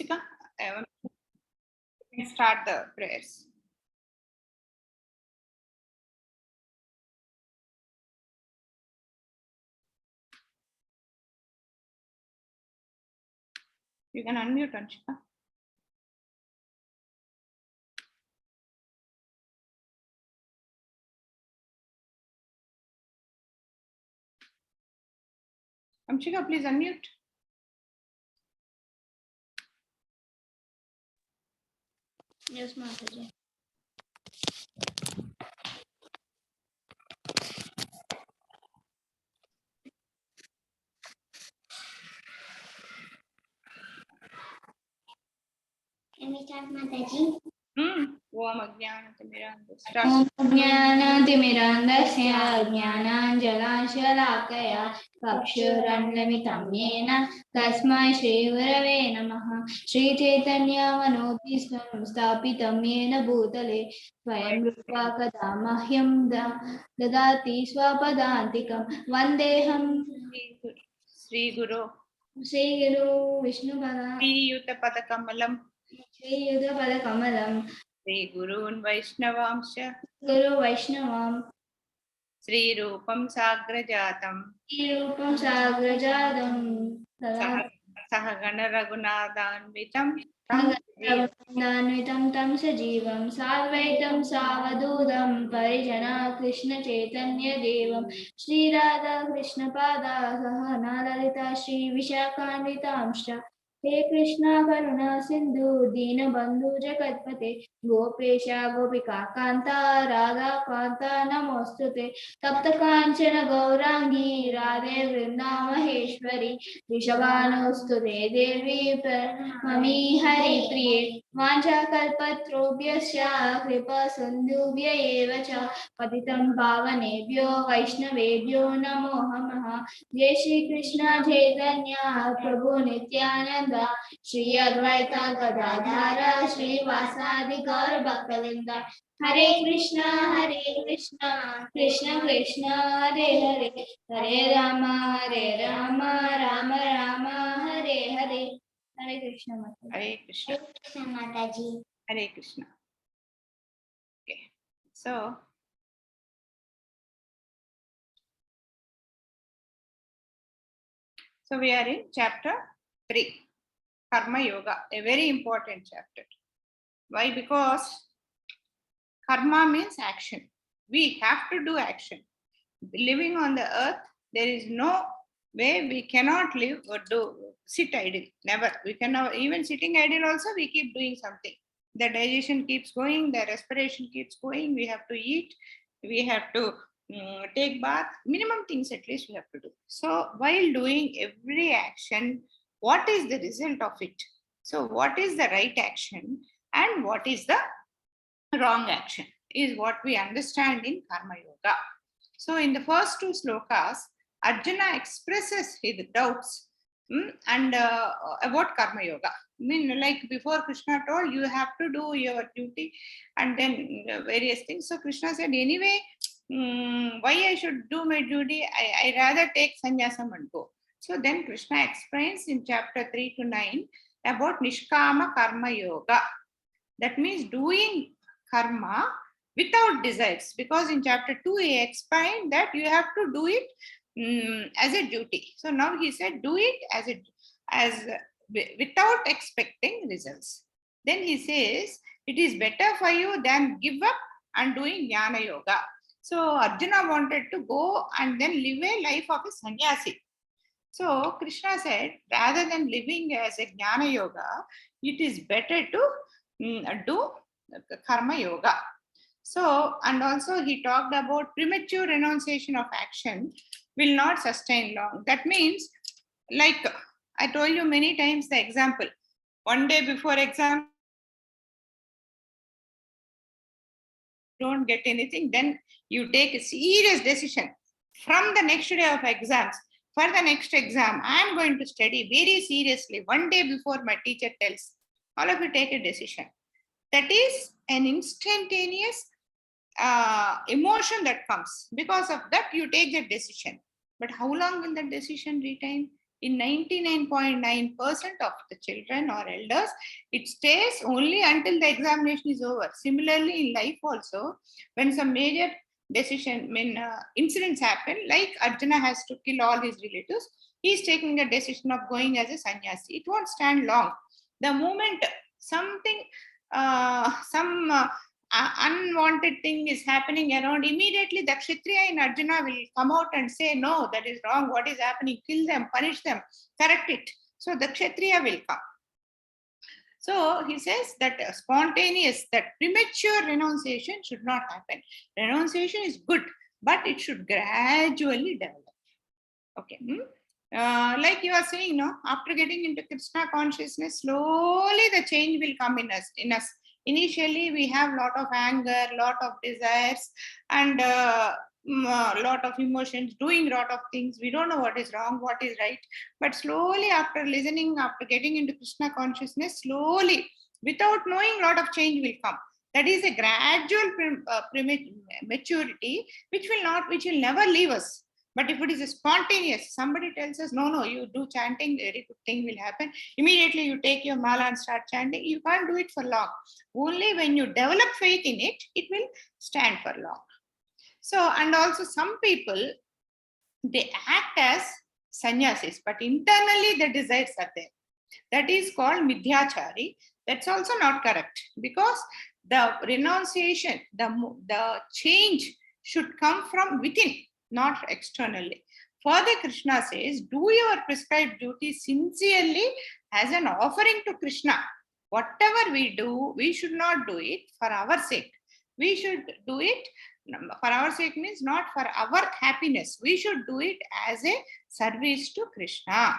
Amshika, you can start the prayers. You can unmute, Amshika. Amshika, please unmute. Yes, Mataji. Can we start, Mataji? Om Ajnanatimirandasya Om Jnanatimirandasya Jnananjalashalakaya Kakshurannamitam Yena Tasmai Shri Gurave Namaha Shri Chaitanya Manopistam Stapitam Yena Bhutale Swayam Rupa Kada Mahyam Dadati Swapadantikam Vandeham Sri Guru Sri Guru Vishnupada Sri Yuta Padakamalam Sri Yudapada Kamalam Sri Gurun Vaishnavamsha Guru Vaishnavam Sri Rupam Sagrajatam Rupam Sagrajadam Sahagana Raghunathanvitam Danvitam tam sajivam Sarvaitam savadudam Parijana Krishna Chaitanya Devam Shri Radha Krishna Pada Sahana Lalita Shri Vishakhanvitamsha He Krishna Karuna Sindhu Dina Bandhu Jagatpate Gopesha Gopika Kanta Radha Kanta Namostute Tapta Kanchana Gaurangi Radhe Vrindamaheshwari Rishabhanostute Devi Mami Hari Priye Vanchakalpatrobhyasya Kripa Sindhubhya eva cha Patitam Pavanebhyo Vaishnavebhyo Namo Namaha Jai Shri Krishna Chaitanya Prabhu Nityananda Shri Advaita Gadadhara Shri Vasadi Gaur Bhaktavinda Hare Krishna Krishna Krishna Hare Hare Hare Rama Rama Rama Hare Hare Hare Krishna Mataji. Hare Krishna. Hare Krishna Mataji. Hare Krishna. Okay. So we are in chapter 3, Karma Yoga, a very important chapter. Why? Because karma means action. We have to do action. Living on the earth, there is no way we cannot live or sit idle. Never. We cannot, even sitting idle also, we keep doing something. The digestion keeps going, the respiration keeps going, we have to eat, we have to take bath, minimum things at least we have to do. So while doing every action, what is the result of it? So what is the right action and what is the wrong action is what we understand in Karma Yoga. So in the first 2 slokas, Arjuna expresses his doubts and about Karma Yoga. I mean, like before Krishna told, you have to do your duty and then various things. So Krishna said, anyway, why I should do my duty? I rather take sannyasam and go. So then Krishna explains in chapter 3 to 9 about Nishkama Karma Yoga. That means doing karma without desires, because in chapter 2 he explained that you have to do it as a duty. So now he said do it as without expecting results. Then he says it is better for you than give up and doing jnana yoga. So Arjuna wanted to go and then live a life of a sannyasi. So Krishna said rather than living as a jnana yoga, it is better to do karma yoga. So, and also he talked about premature renunciation of action will not sustain long. That means, like I told you many times the example, one day before exam, don't get anything, then you take a serious decision. From the next day of exams, for the next exam, I am going to study very seriously. One day before my teacher tells, all of you take a decision. That is an instantaneous emotion that comes. Because of that, you take that decision. But how long will that decision retain? In 99.9% of the children or elders, it stays only until the examination is over. Similarly, in life also, when some major incidents happen, like Arjuna has to kill all his relatives, he is taking a decision of going as a sannyasi. It won't stand long. The moment something, some unwanted thing is happening around, immediately the Kshatriya in Arjuna will come out and say, no, that is wrong, what is happening, kill them, punish them, correct it. So the Kshatriya will come. So he says that spontaneous, that premature renunciation should not happen. Renunciation is good, but it should gradually develop. Okay. Like you are saying, no, after getting into Krishna consciousness, slowly the change will come in us. Initially, we have a lot of anger, lot of desires, and a lot of emotions, doing a lot of things. We don't know what is wrong, what is right. But slowly, after listening, after getting into Krishna consciousness, slowly, without knowing, a lot of change will come. That is a gradual maturity, which will never leave us. But if it is a spontaneous, somebody tells us, no, you do chanting, very good thing will happen. Immediately you take your mala and start chanting. You can't do it for long. Only when you develop faith in it, it will stand for long. So, and also some people, they act as sannyasis, but internally the desires are there. That is called midhyachari. That's also not correct, because the renunciation, the change should come from within, not externally. Further, Krishna says, do your prescribed duty sincerely as an offering to Krishna. Whatever we do, we should not do it for our sake. We should do it for our sake, means not for our happiness. We should do it as a service to Krishna.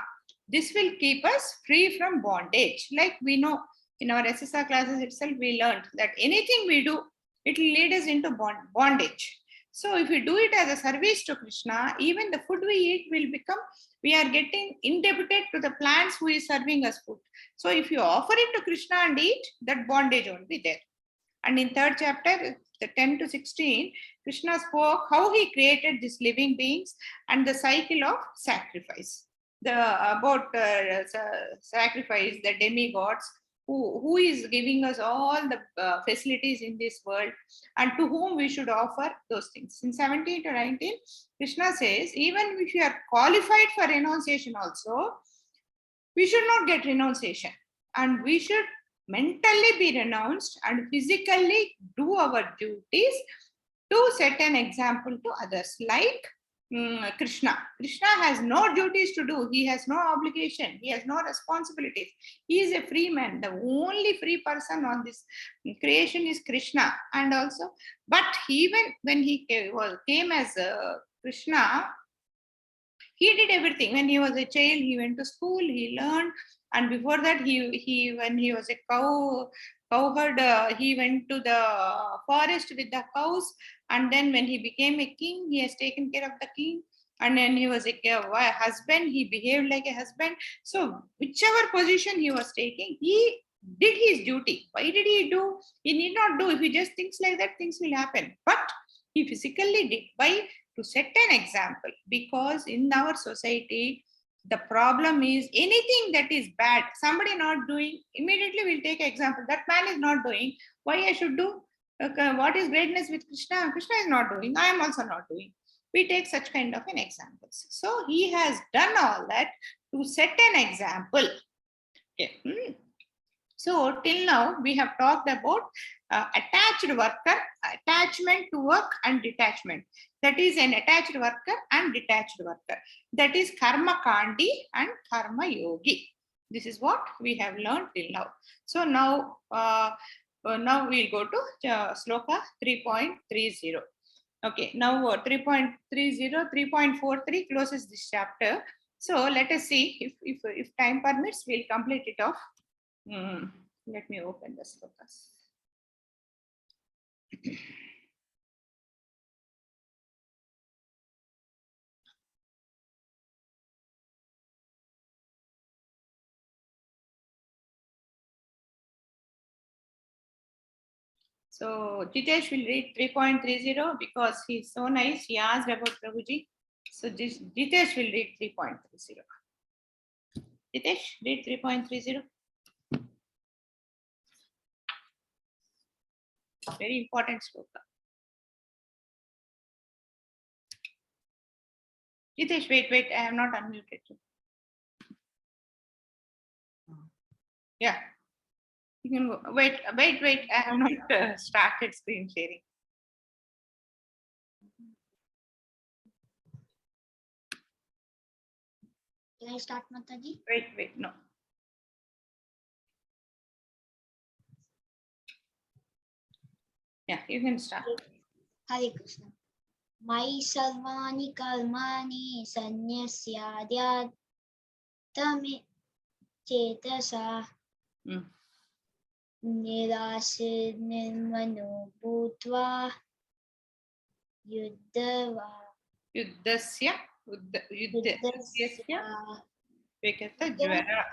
This will keep us free from bondage. Like we know in our SSR classes itself, we learned that anything we do, it will lead us into bondage. So if we do it as a service to Krishna, even the food we eat will become, we are getting indebted to the plants who is serving us food. So if you offer it to Krishna and eat, that bondage won't be there. And in third chapter, the 10 to 16, Krishna spoke how he created these living beings and the cycle of sacrifice. About sacrifice, the demigods, who is giving us all the facilities in this world, and to whom we should offer those things. In 17 to 19, Krishna says, even if you are qualified for renunciation also, we should not get renunciation. And we should mentally be renounced and physically do our duties to set an example to others. Like Krishna. Krishna has no duties to do. He has no obligation. He has no responsibilities. He is a free man. The only free person on this creation is Krishna. And also, but even when he came as Krishna, he did everything. When he was a child, he went to school, he learned. And before that, he when he was a cowherd, he went to the forest with the cows. And then when he became a king, he has taken care of the king. And then he was a husband, he behaved like a husband. So whichever position he was taking, he did his duty. Why did he do? He need not do. If he just thinks like that, things will happen. But he physically did. Why? To set an example. Because in our society, the problem is anything that is bad, somebody not doing, immediately we'll take example. That man is not doing. Why I should do? What is greatness with Krishna? Krishna is not doing. I am also not doing. We take such kind of an examples. So he has done all that to set an example. Okay. So till now we have talked about attached worker, attachment to work, and detachment. That is an attached worker and detached worker. That is karma kandi and karma yogi. This is what we have learned till now. So now we'll go to Sloka 3.30. Okay, now 3.30, 3.43 closes this chapter. So let us see if time permits, we'll complete it off. Let me open the slokas. So Jitesh will read 3.30 because he's so nice. He asked about Prabhuji. So Jitesh will read 3.30. Jitesh, read 3.30. Very important sloka. Jitesh, wait, I have not unmuted you. Yeah, you can go. Wait, I have not started screen sharing. Can I start, Mataji? Wait, no. Yeah, you can start. Hare Krishna. Mai sarvani karmani sannyasyadyat tame chetasa Mm. nirasid nirmano bhutva yuddhava Yuddhasya, yuddhasya, vekata jvara.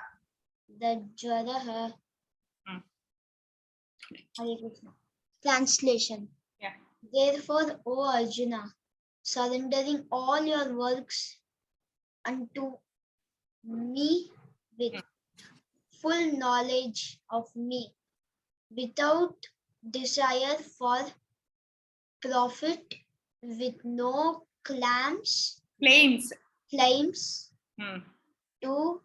dajvaraha. Mm. Hare Krishna. Translation. Yeah. Therefore, O Arjuna, surrendering all your works unto me with full knowledge of me, without desire for profit, with no claims Claims. to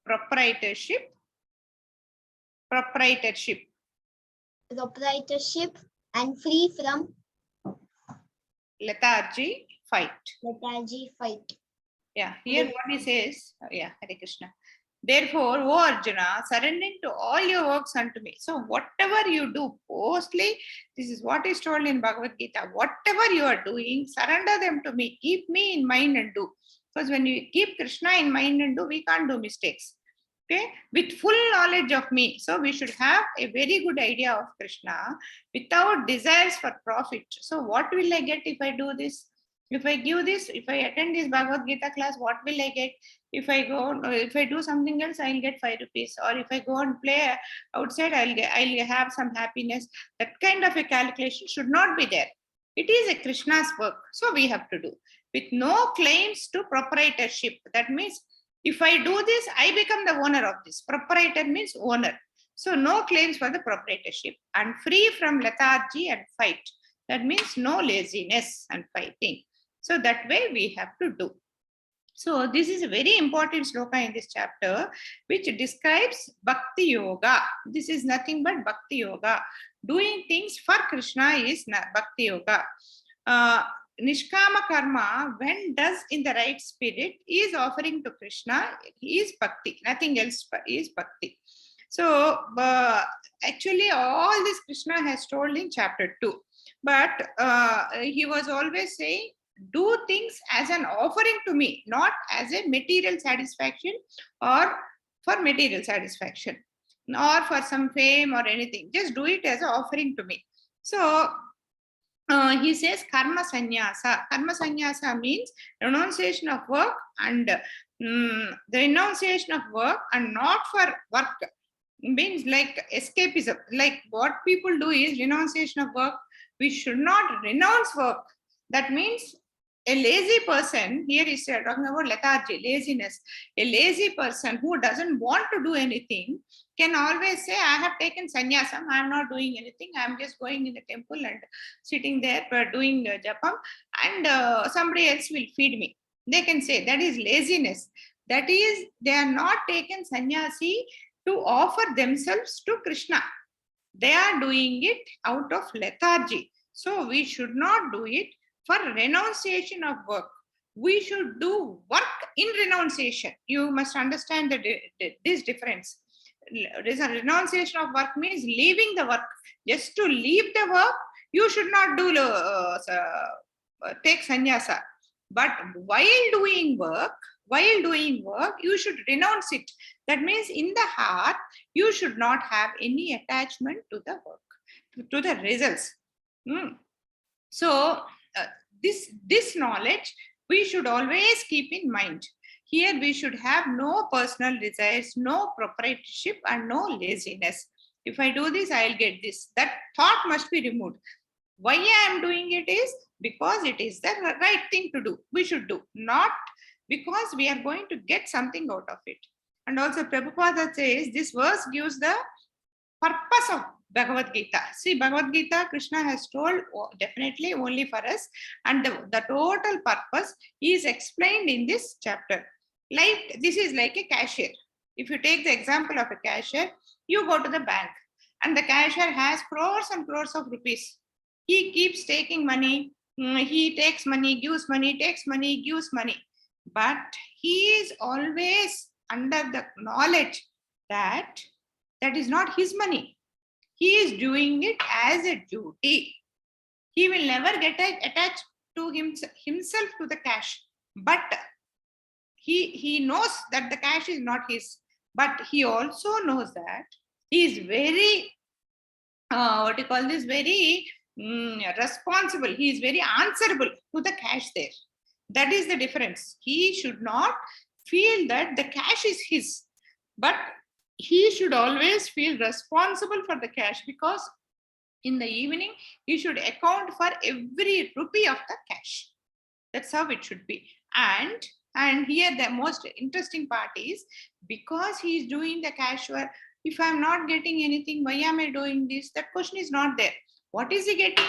proprietorship and free from lethargy, fight. fight. Yeah, here what he says, Hare Krishna. Therefore, O Arjuna, surrendering to all your works unto me. So, whatever you do, mostly, this is what is told in Bhagavad Gita. Whatever you are doing, surrender them to me. Keep me in mind and do. Because when you keep Krishna in mind and do, we can't do mistakes. Okay, with full knowledge of me. So, we should have a very good idea of Krishna without desires for profit. So, what will I get if I do this? If I give this, if I attend this Bhagavad Gita class, what will I get? If I do something else, I'll get 5 rupees. Or if I go and play outside, I'll have some happiness. That kind of a calculation should not be there. It is a Krishna's work, so we have to do with no claims to proprietorship. That means if I do this, I become the owner of this. Proprietor means owner. So no claims for the proprietorship and free from lethargy and fight. That means no laziness and fighting. So that way we have to do. So this is a very important sloka in this chapter, which describes Bhakti Yoga. This is nothing but Bhakti Yoga. Doing things for Krishna is Bhakti Yoga. Nishkama karma, when does in the right spirit, is offering to Krishna, is Bhakti. Nothing else is Bhakti. So actually all this Krishna has told in chapter 2. But he was always saying, do things as an offering to me, not as a material satisfaction or for material satisfaction, nor for some fame or anything. Just do it as an offering to me. So he says karma sannyasa. Karma sannyasa means renunciation of work and the renunciation of work and not for work. Means like escapism. Like what people do is renunciation of work. We should not renounce work. That means a lazy person, here is talking about lethargy, laziness. A lazy person who doesn't want to do anything can always say, I have taken sannyasam, I am not doing anything, I am just going in the temple and sitting there doing japam, and somebody else will feed me. They can say that is laziness. That is, they are not taken sannyasi to offer themselves to Krishna. They are doing it out of lethargy. So we should not do it for renunciation of work. We should do work in renunciation. You must understand this difference. Renunciation of work means leaving the work. Just to leave the work, you should not do take sannyasa. But while doing work, you should renounce it. That means in the heart, you should not have any attachment to the work, to the results. So this knowledge we should always keep in mind. Here we should have no personal desires, no proprietorship, and no laziness. If I do this, I'll get this. That thought must be removed. Why I am doing it is because it is the right thing to do. We should do, not because we are going to get something out of it. And also Prabhupada says this verse gives the purpose of Bhagavad Gita. See, Bhagavad Gita, Krishna has told definitely only for us, and the total purpose is explained in this chapter. Like, this is like a cashier. If you take the example of a cashier, you go to the bank and the cashier has crores and crores of rupees. He keeps taking money, he takes money, gives money, takes money, gives money. But he is always under the knowledge that that is not his money. He is doing it as a duty. He will never get attached to himself to the cash. But he knows that the cash is not his. But he also knows that he is very, very responsible. He is very answerable to the cash there. That is the difference. He should not feel that the cash is his, but he should always feel responsible for the cash, because in the evening he should account for every rupee of the cash. That's how it should be. And here the most interesting part is, because he is doing the cash work, if I'm not getting anything, why am I doing this? That question is not there. What is he getting?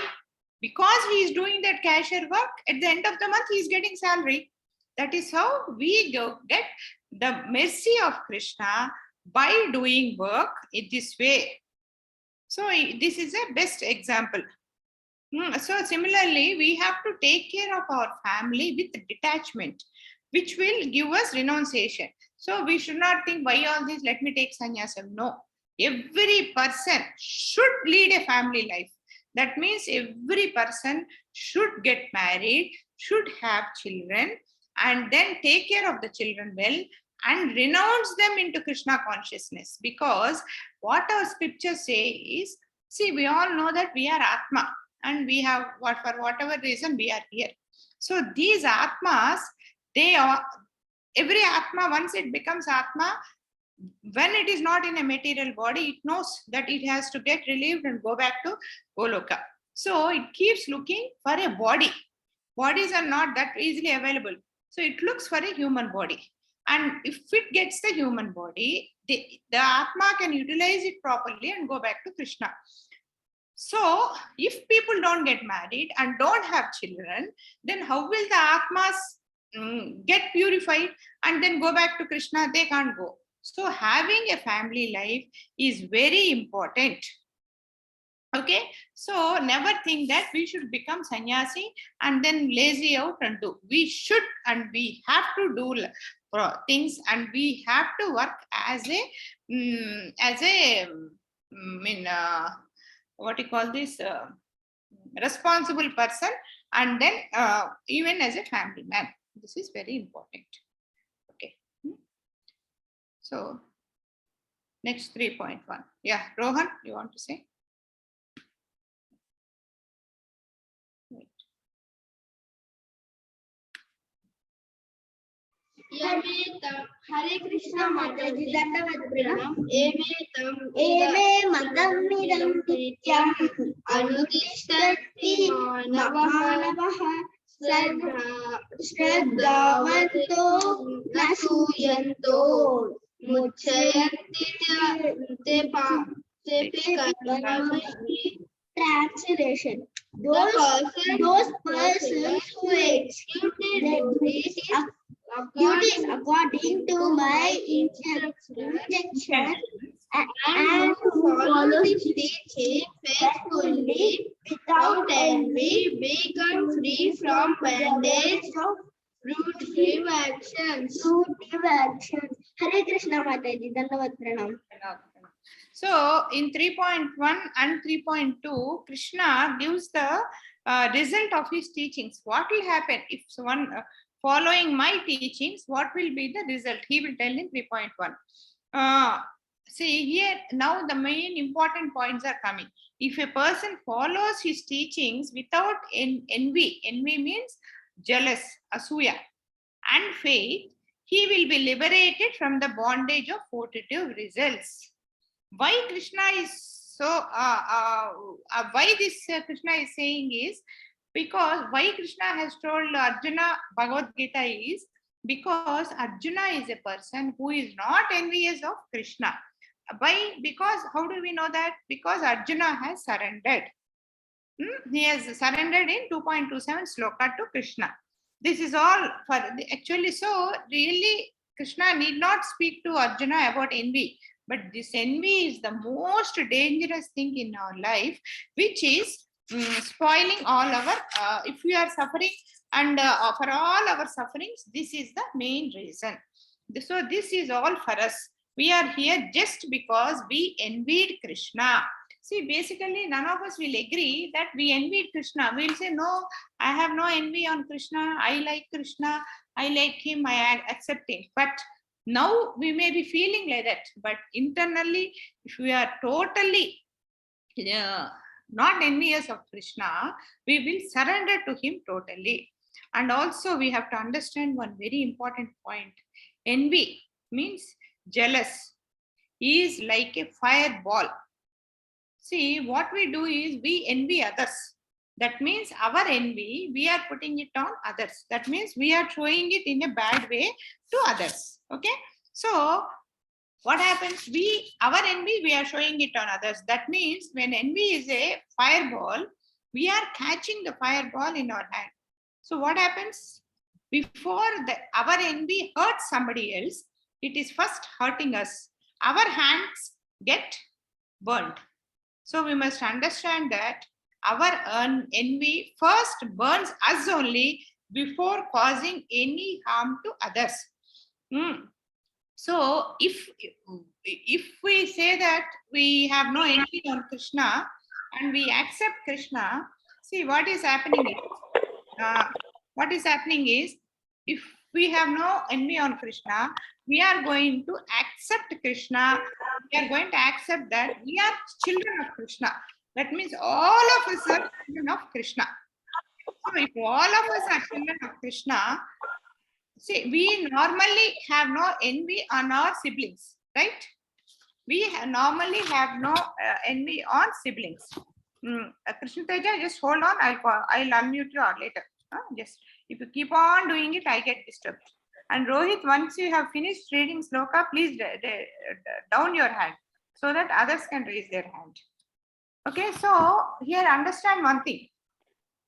Because he is doing that cashier work, at the end of the month he is getting salary. That is how we get the mercy of Krishna, by doing work in this way. So this is a best example. So similarly, we have to take care of our family with detachment, which will give us renunciation. So we should not think, why all this, let me take sannyasam. No, every person should lead a family life. That means every person should get married, should have children, and then take care of the children well, and renounce them into Krishna consciousness. Because what our scriptures say is, see, we all know that we are Atma, and we have, for whatever reason, we are here. So these Atmas, they are, every Atma, once it becomes Atma, when it is not in a material body, it knows that it has to get relieved and go back to Goloka. So it keeps looking for a body. Bodies are not that easily available. So it looks for a human body. And if it gets the human body, the Atma can utilize it properly and go back to Krishna. So if people don't get married and don't have children, then how will the Atmas get purified and then go back to Krishna? They can't go. So having a family life is very important. Okay, so never think that we should become sannyasi and then lazy out and do. We should, and we have to do things, and we have to work as a what you call this, responsible person, and then even as a family man. This is very important. Okay. So next 3.1. Yeah, Rohan, you want to say? Hare Krishna Mataji Dandavat Pranam Eme Madam Midam Nityam Anutishthati Navah Shraddhavanto Nasuyanto Muchayanti Translation. Those persons who execute their duties according to my instruction and who follow his teaching faithfully without envy, become free from bondage of fruitive actions. Hare Krishna Mataji, Dandavat Pranam. So in 3.1 and 3.2, Krishna gives the result of his teachings. What will happen if someone following my teachings? What will be the result? He will tell in 3.1. See here, now the main important points are coming. If a person follows his teachings without envy means jealous, asuya, and faith, he will be liberated from the bondage of fruitive results. Why Krishna is so, why this Krishna is saying is, because why Krishna has told Arjuna Bhagavad Gita is, Because Arjuna is a person who is not envious of Krishna. Why? Because how do we know that? Because Arjuna has surrendered. He has surrendered in 2.27 Sloka to Krishna. This is all for actually. So really, Krishna need not speak to Arjuna about envy. But this envy is the most dangerous thing in our life, which is spoiling all our. If we are suffering, and for all our sufferings, this is the main reason. So this is all for us. We are here just because we envied Krishna. See, basically, none of us will agree that we envied Krishna. We will say, no, I have no envy on Krishna. I like Krishna. I like him. I accept him. But now we may be feeling like that. But internally, if we are totally not envious of Krishna, we will surrender to him totally. And also, we have to understand one very important point. Envy means jealous. Is like a fireball. See, what we do is we envy others. That means our envy, we are putting it on others. That means we are showing it in a bad way to others. Okay. So what happens? Our envy, we are showing it on others. That means when envy is a fireball, we are catching the fireball in our hand. So what happens? Before our envy hurts somebody else, it is first hurting us. Our hands get burnt. So we must understand that our envy first burns us only before causing any harm to others. So if we say that we have no envy on Krishna and we accept Krishna, see what is happening is, if we have no envy on Krishna, we are going to accept Krishna. We are going to accept that we are children of Krishna. That means all of us are children of Krishna. So if all of us are children of Krishna, see, we normally have no envy on our siblings, right? We normally have no envy on siblings. Krishna Teja, just hold on. I'll unmute you later. Just if you keep on doing it, I get disturbed. And Rohit, once you have finished reading Sloka, please down your hand so that others can raise their hand. Okay, so here understand one thing.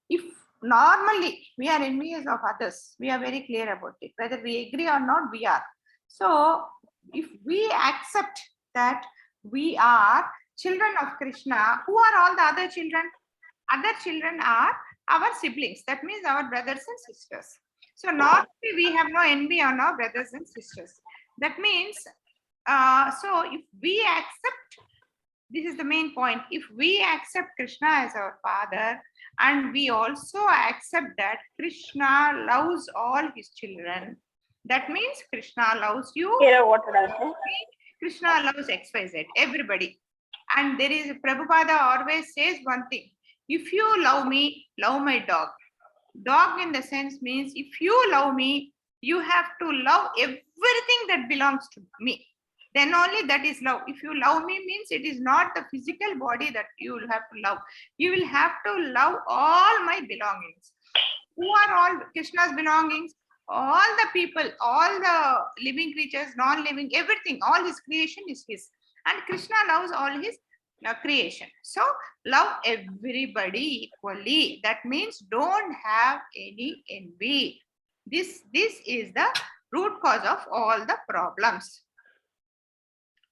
If normally we are envious of others, we are very clear about it. Whether we agree or not, we are. So if we accept that we are children of Krishna, who are all the other children? Other children are our siblings. That means our brothers and sisters. So normally we have no envy on our brothers and sisters. That means, so if we accept, this is the main point, if we accept Krishna as our father, and we also accept that Krishna loves all his children, that means Krishna loves you. Krishna loves XYZ, everybody. And there is, Prabhupada always says one thing, if you love me, love my dog. Dog in the sense means if you love me, you have to love everything that belongs to me. Then only that is love. If you love me means it is not the physical body that you will have to love. You will have to love all my belongings. Who are all Krishna's belongings? All the people, all the living creatures, non-living, everything, all his creation is his. And Krishna loves all his creation. So love everybody equally. That means don't have any envy. This is the root cause of all the problems.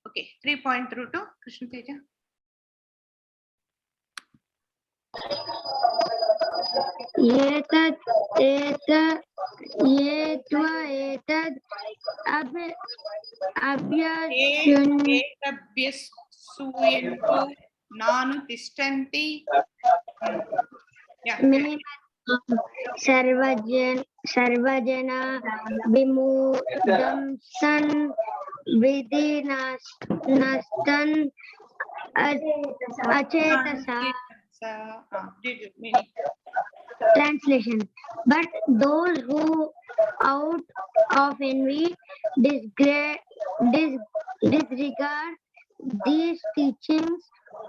Okay, 3.32, Krishna Teja. Nanu Tishtanti. Sarvajana Vimudam San Vidhi Nastan Achetasa. Translation. But those who out of envy disregard these teachings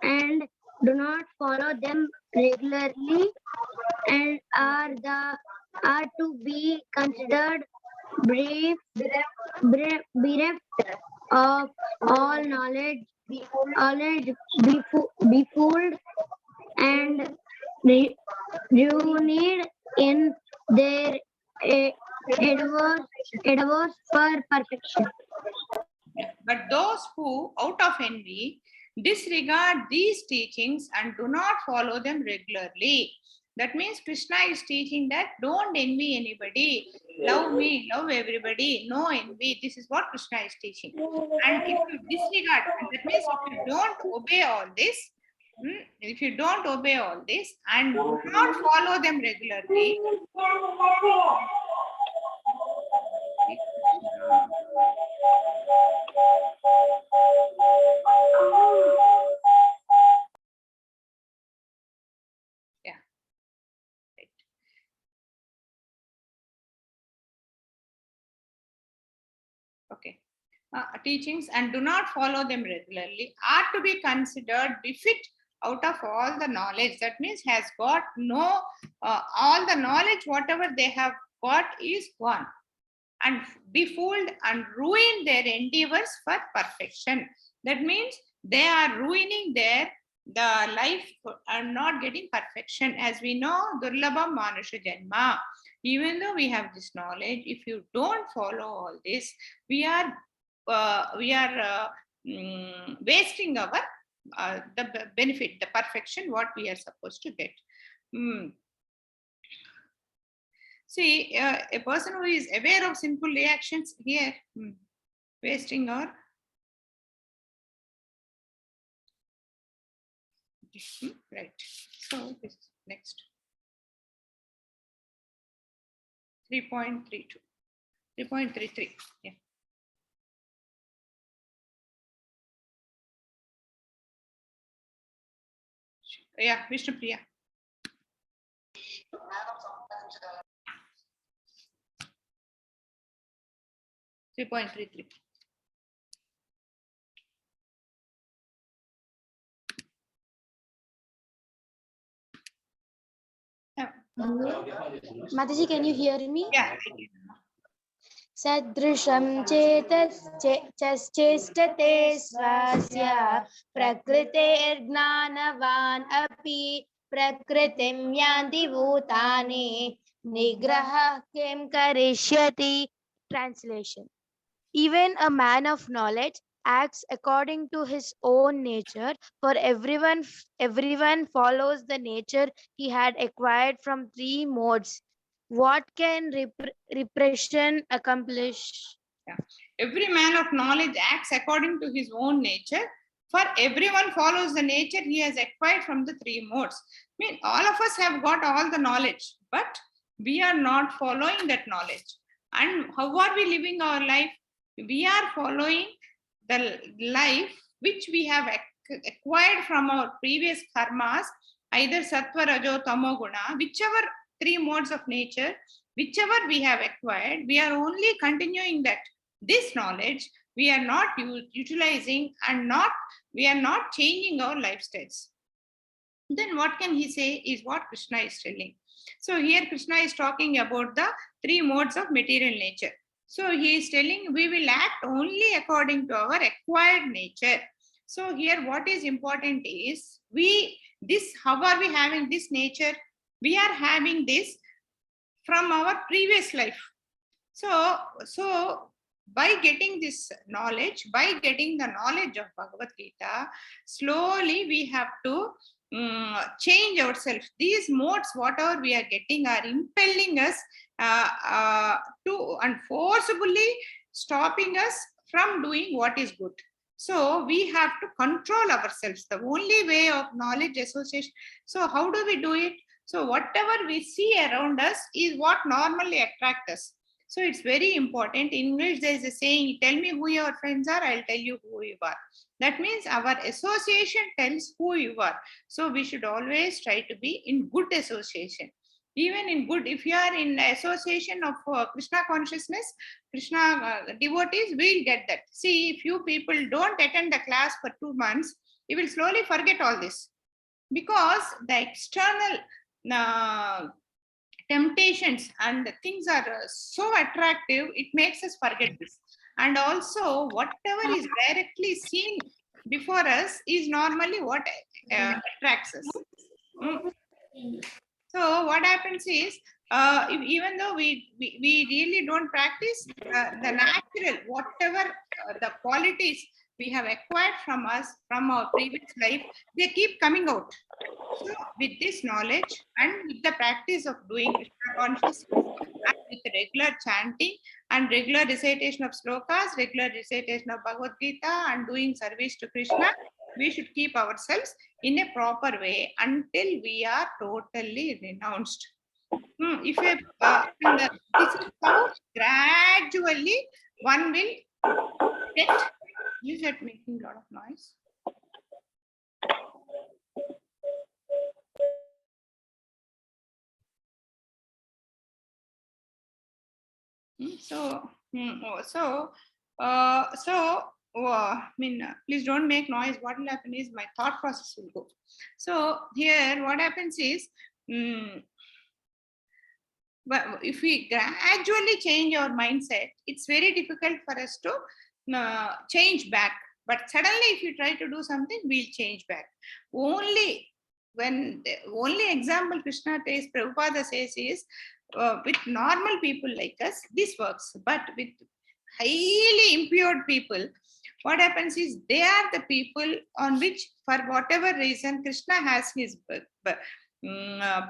and do not follow them regularly and are to be considered Brief, bereft of all knowledge, befooled and ruined in their eh, endeavors for perfection. But those who, out of envy, disregard these teachings and do not follow them regularly. That means Krishna is teaching that don't envy anybody, love me, love everybody, no envy. This is what Krishna is teaching. And if you disregard, and that means if you don't obey all this, if you don't obey all this and do not follow them regularly, yeah, right. Okay. Teachings and do not follow them regularly are to be considered befit out of all the knowledge. That means has got no, all the knowledge, whatever they have got is gone and befooled and ruin their endeavors for perfection. That means they are ruining their the life and not getting perfection. As we know, Durlabham Manusha Janma. Even though we have this knowledge, if you don't follow all this, we are wasting our the benefit, the perfection, what we are supposed to get. See, a person who is aware of sinful reactions here, wasting our right. So this next 3.32, 3.33. Yeah. Yeah, Vishnu Priya. .33. Mataji, can you hear me? Yeah. Sadrisham chestate swasya prakrite gnanavan api prakritim yanti bhutane nigraha kim karishyati. Translation. Even a man of knowledge acts according to his own nature, for everyone follows the nature he had acquired from three modes. What can repression accomplish? Yeah. Every man of knowledge acts according to his own nature. For everyone follows the nature he has acquired from the three modes. I mean, all of us have got all the knowledge, but we are not following that knowledge. And how are we living our life? We are following the life which we have acquired from our previous karmas, either sattva, rajo, tamo, guna, whichever three modes of nature, whichever we have acquired, we are only continuing that. This knowledge we are not utilizing and we are not changing our lifestyles. Then what can he say is what Krishna is telling. So here Krishna is talking about the three modes of material nature. So he is telling we will act only according to our acquired nature. So here what is important is how are we having this nature? We are having this from our previous life. So by getting this knowledge, by getting the knowledge of Bhagavad Gita, slowly we have to change ourselves. These modes, whatever we are getting, are impelling us to and forcibly stopping us from doing what is good. So we have to control ourselves. The only way of knowledge association. So how do we do it? So whatever we see around us is what normally attracts us. So it's very important. In English, there is a saying, tell me who your friends are, I'll tell you who you are. That means our association tells who you are. So we should always try to be in good association. Even in good, if you are in association of Krishna consciousness, Krishna devotees, we'll get that. See, if you people don't attend the class for 2 months, you will slowly forget all this. Because the external temptations and the things are so attractive, it makes us forget this. And also, whatever is directly seen before us is normally what attracts us. Mm. So what happens is, even though we really don't practice the natural, whatever the qualities we have acquired from us, from our previous life, they keep coming out. So with this knowledge and with the practice of doing Krishna consciousness and with regular chanting and regular recitation of slokas, regular recitation of Bhagavad Gita and doing service to Krishna, we should keep ourselves in a proper way until we are totally renounced. If this is how gradually one will get. Is that making a lot of noise? Please don't make noise. What will happen is my thought process will go. So here, what happens is, but if we gradually change our mindset, it's very difficult for us to change back. But suddenly, if you try to do something, we'll change back. Only when the only example Krishna says, Prabhupada says is, with normal people like us, this works. But with highly impure people, what happens is they are the people on which, for whatever reason, Krishna has his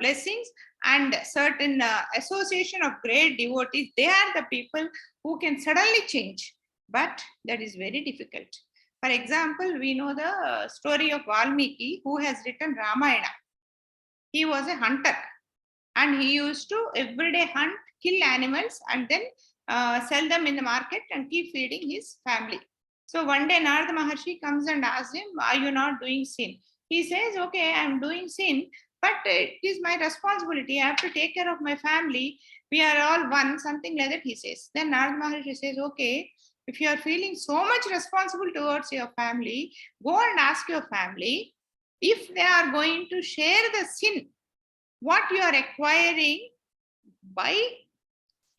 blessings and certain association of great devotees. They are the people who can suddenly change, but that is very difficult. For example, we know the story of Valmiki, who has written Ramayana. He was a hunter and he used to everyday hunt, kill animals and then sell them in the market and keep feeding his family. So one day Narada Maharshi comes and asks him, are you not doing sin? He says, okay, I'm doing sin, but it is my responsibility. I have to take care of my family. We are all one, something like that, he says. Then Narada Maharshi says, okay, if you are feeling so much responsible towards your family, go and ask your family if they are going to share the sin, what you are acquiring by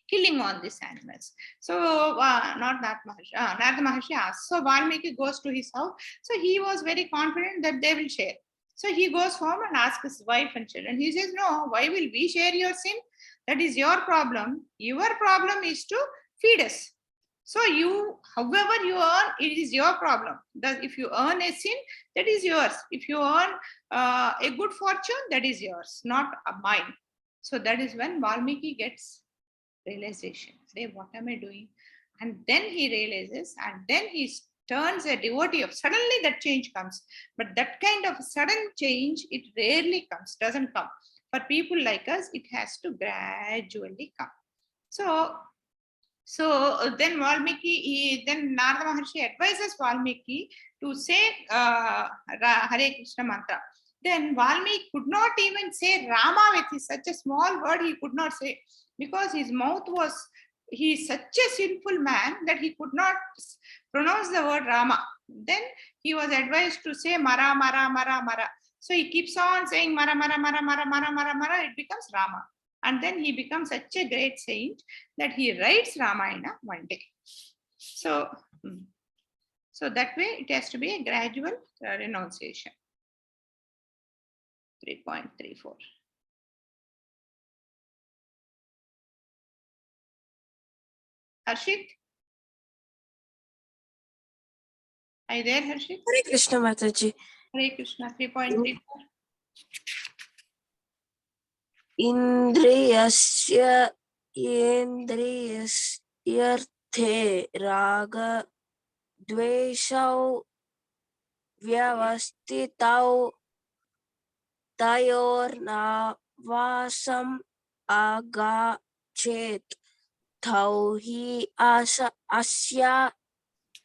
killing all these animals. So not that much. Narada Maharshi asks. So Valmiki goes to his house. So he was very confident that they will share. So he goes home and asks his wife and children. He says, no, why will we share your sin? That is your problem. Your problem is to feed us. So you, however you earn, it is your problem. That if you earn a sin, that is yours. If you earn a good fortune, that is yours, not mine. So that is when Valmiki gets realization. Say, what am I doing? And then he realizes, and then he turns a devotee of. Suddenly that change comes. But that kind of sudden change, it rarely comes, doesn't come. For people like us, it has to gradually come. So then Valmiki, then Narada Maharshi advises Valmiki to say Hare Krishna mantra. Then Valmiki could not even say Rama with his, such a small word he could not say, because his mouth was, he is such a sinful man that he could not pronounce the word Rama. Then he was advised to say Mara, Mara, Mara, Mara. So he keeps on saying Mara, Mara, Mara, Mara, Mara, Mara, Mara, it becomes Rama. And then he becomes such a great saint that he writes Ramayana one day. So that way it has to be a gradual renunciation. 3.34. Harshit? Are you there, Harshit? Hare Krishna Mataji. Hare Krishna. 3.34. Indriyasya indriyasyarthe raga dveshau vyavastitau tayornavasam agachet tau hi asya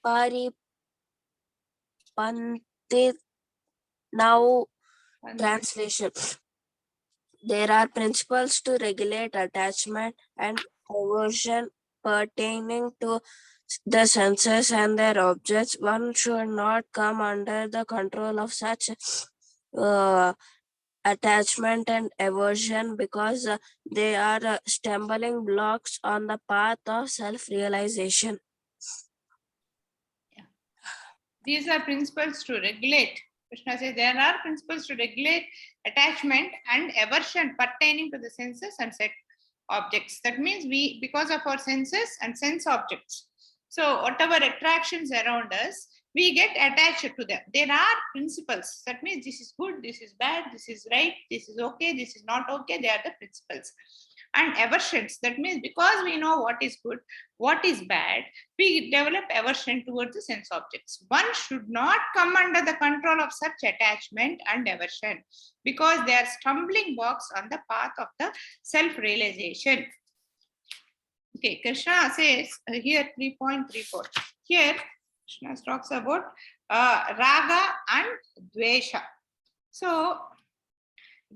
paripantit. Now translation. There are principles to regulate attachment and aversion pertaining to the senses and their objects. One should not come under the control of such attachment and aversion because they are stumbling blocks on the path of self-realization. These are principles to regulate. Krishna says there are principles to regulate attachment and aversion pertaining to the senses and set objects. That means we, because of our senses and sense objects, so whatever attractions around us, we get attached to them. There are principles. That means this is good, this is bad, this is right, this is okay, this is not okay. They are the principles. And aversions. That means because we know what is good, what is bad, we develop aversion towards the sense objects. One should not come under the control of such attachment and aversion because they are stumbling blocks on the path of the self-realization. Okay, Krishna says here 3.34. Here, Krishna talks about raga and dvesha. So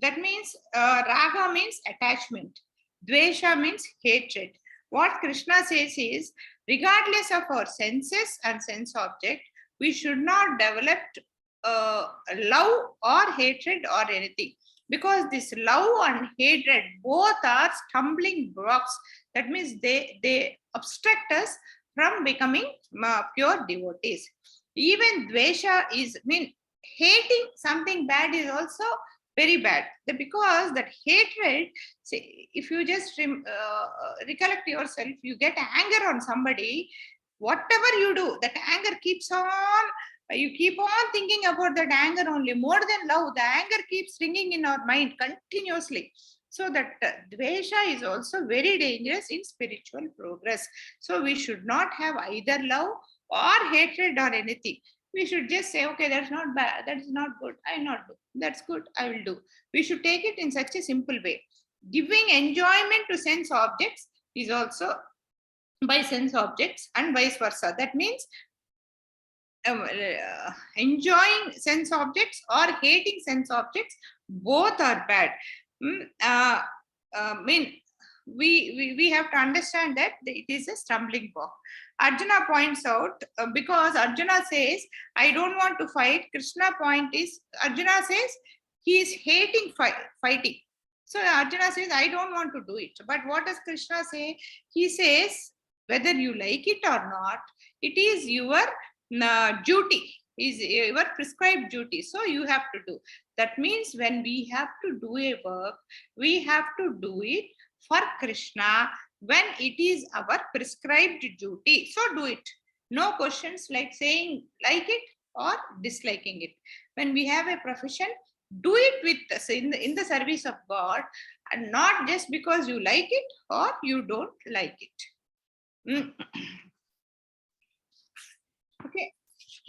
that means raga means attachment, dvesha means hatred. What Krishna says is, regardless of our senses and sense object, we should not develop love or hatred or anything, because this love and hatred both are stumbling blocks. That means they obstruct us from becoming pure devotees. Even dvesha is, hating something bad is also very bad, because that hatred, say, if you just recollect yourself, you get anger on somebody, whatever you do, that anger keeps on, you keep on thinking about that anger only. More than love, the anger keeps ringing in our mind continuously. So that dvesha is also very dangerous in spiritual progress. So we should not have either love or hatred or anything. We should just say, okay, that's not bad, that is not good, I will not do. That's good, I will do. We should take it in such a simple way. Giving enjoyment to sense objects is also by sense objects and vice versa. That means enjoying sense objects or hating sense objects, both are bad. We have to understand that it is a stumbling block. Arjuna points out, because Arjuna says, I don't want to fight. Krishna point is, Arjuna says he is hating fighting. So Arjuna says, I don't want to do it. But what does Krishna say? He says, whether you like it or not, it is your duty, is your prescribed duty. So you have to do. That means when we have to do a work, we have to do it for Krishna when it is our prescribed duty. So do it. No questions like saying like it or disliking it. When we have a profession, do it with us in the service of God, and not just because you like it or you don't like it. Okay,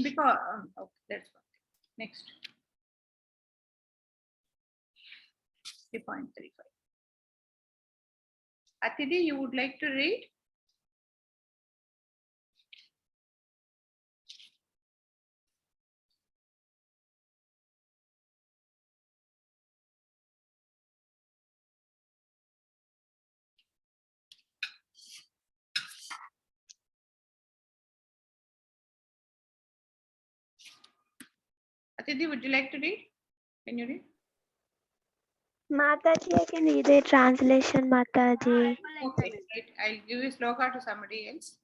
because okay, that's one. Next 3.35. Atidi, you would like to read? Atidi, would you like to read? Can you read? Mataji, I can read the translation, Mataji. Okay, right. I'll give a sloka to somebody else.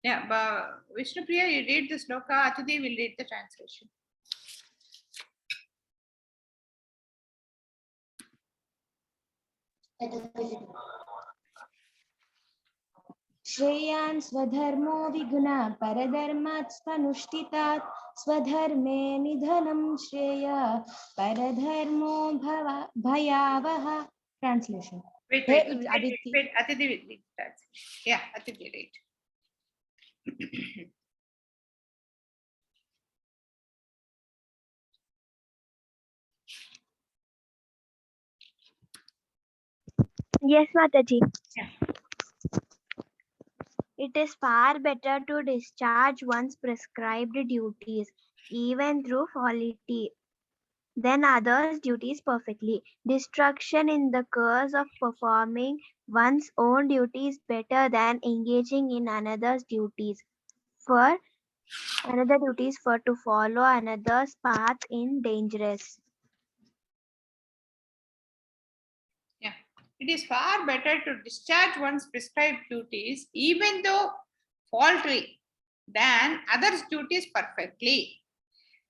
Yeah, but Vishnu Priya, you read the sloka. Atidi will read the translation. श्रेयान् स्वधर्मो विगुणा परधर्मात् स्वनुष्ठितात् स्वधर्मे निधनं श्रेय परधर्मो भयावह. Translation. Wait, Hey, Aditi will read the translation. Yeah, Atidi read. Yes, Mataji. Yeah. It is far better to discharge one's prescribed duties, even through faulty, than others' duties perfectly. Distraction in the curse of performing one's own duties better than engaging in another's duties. For to follow another's path in dangerous. It is far better to discharge one's prescribed duties, even though faulty, than others' duties perfectly.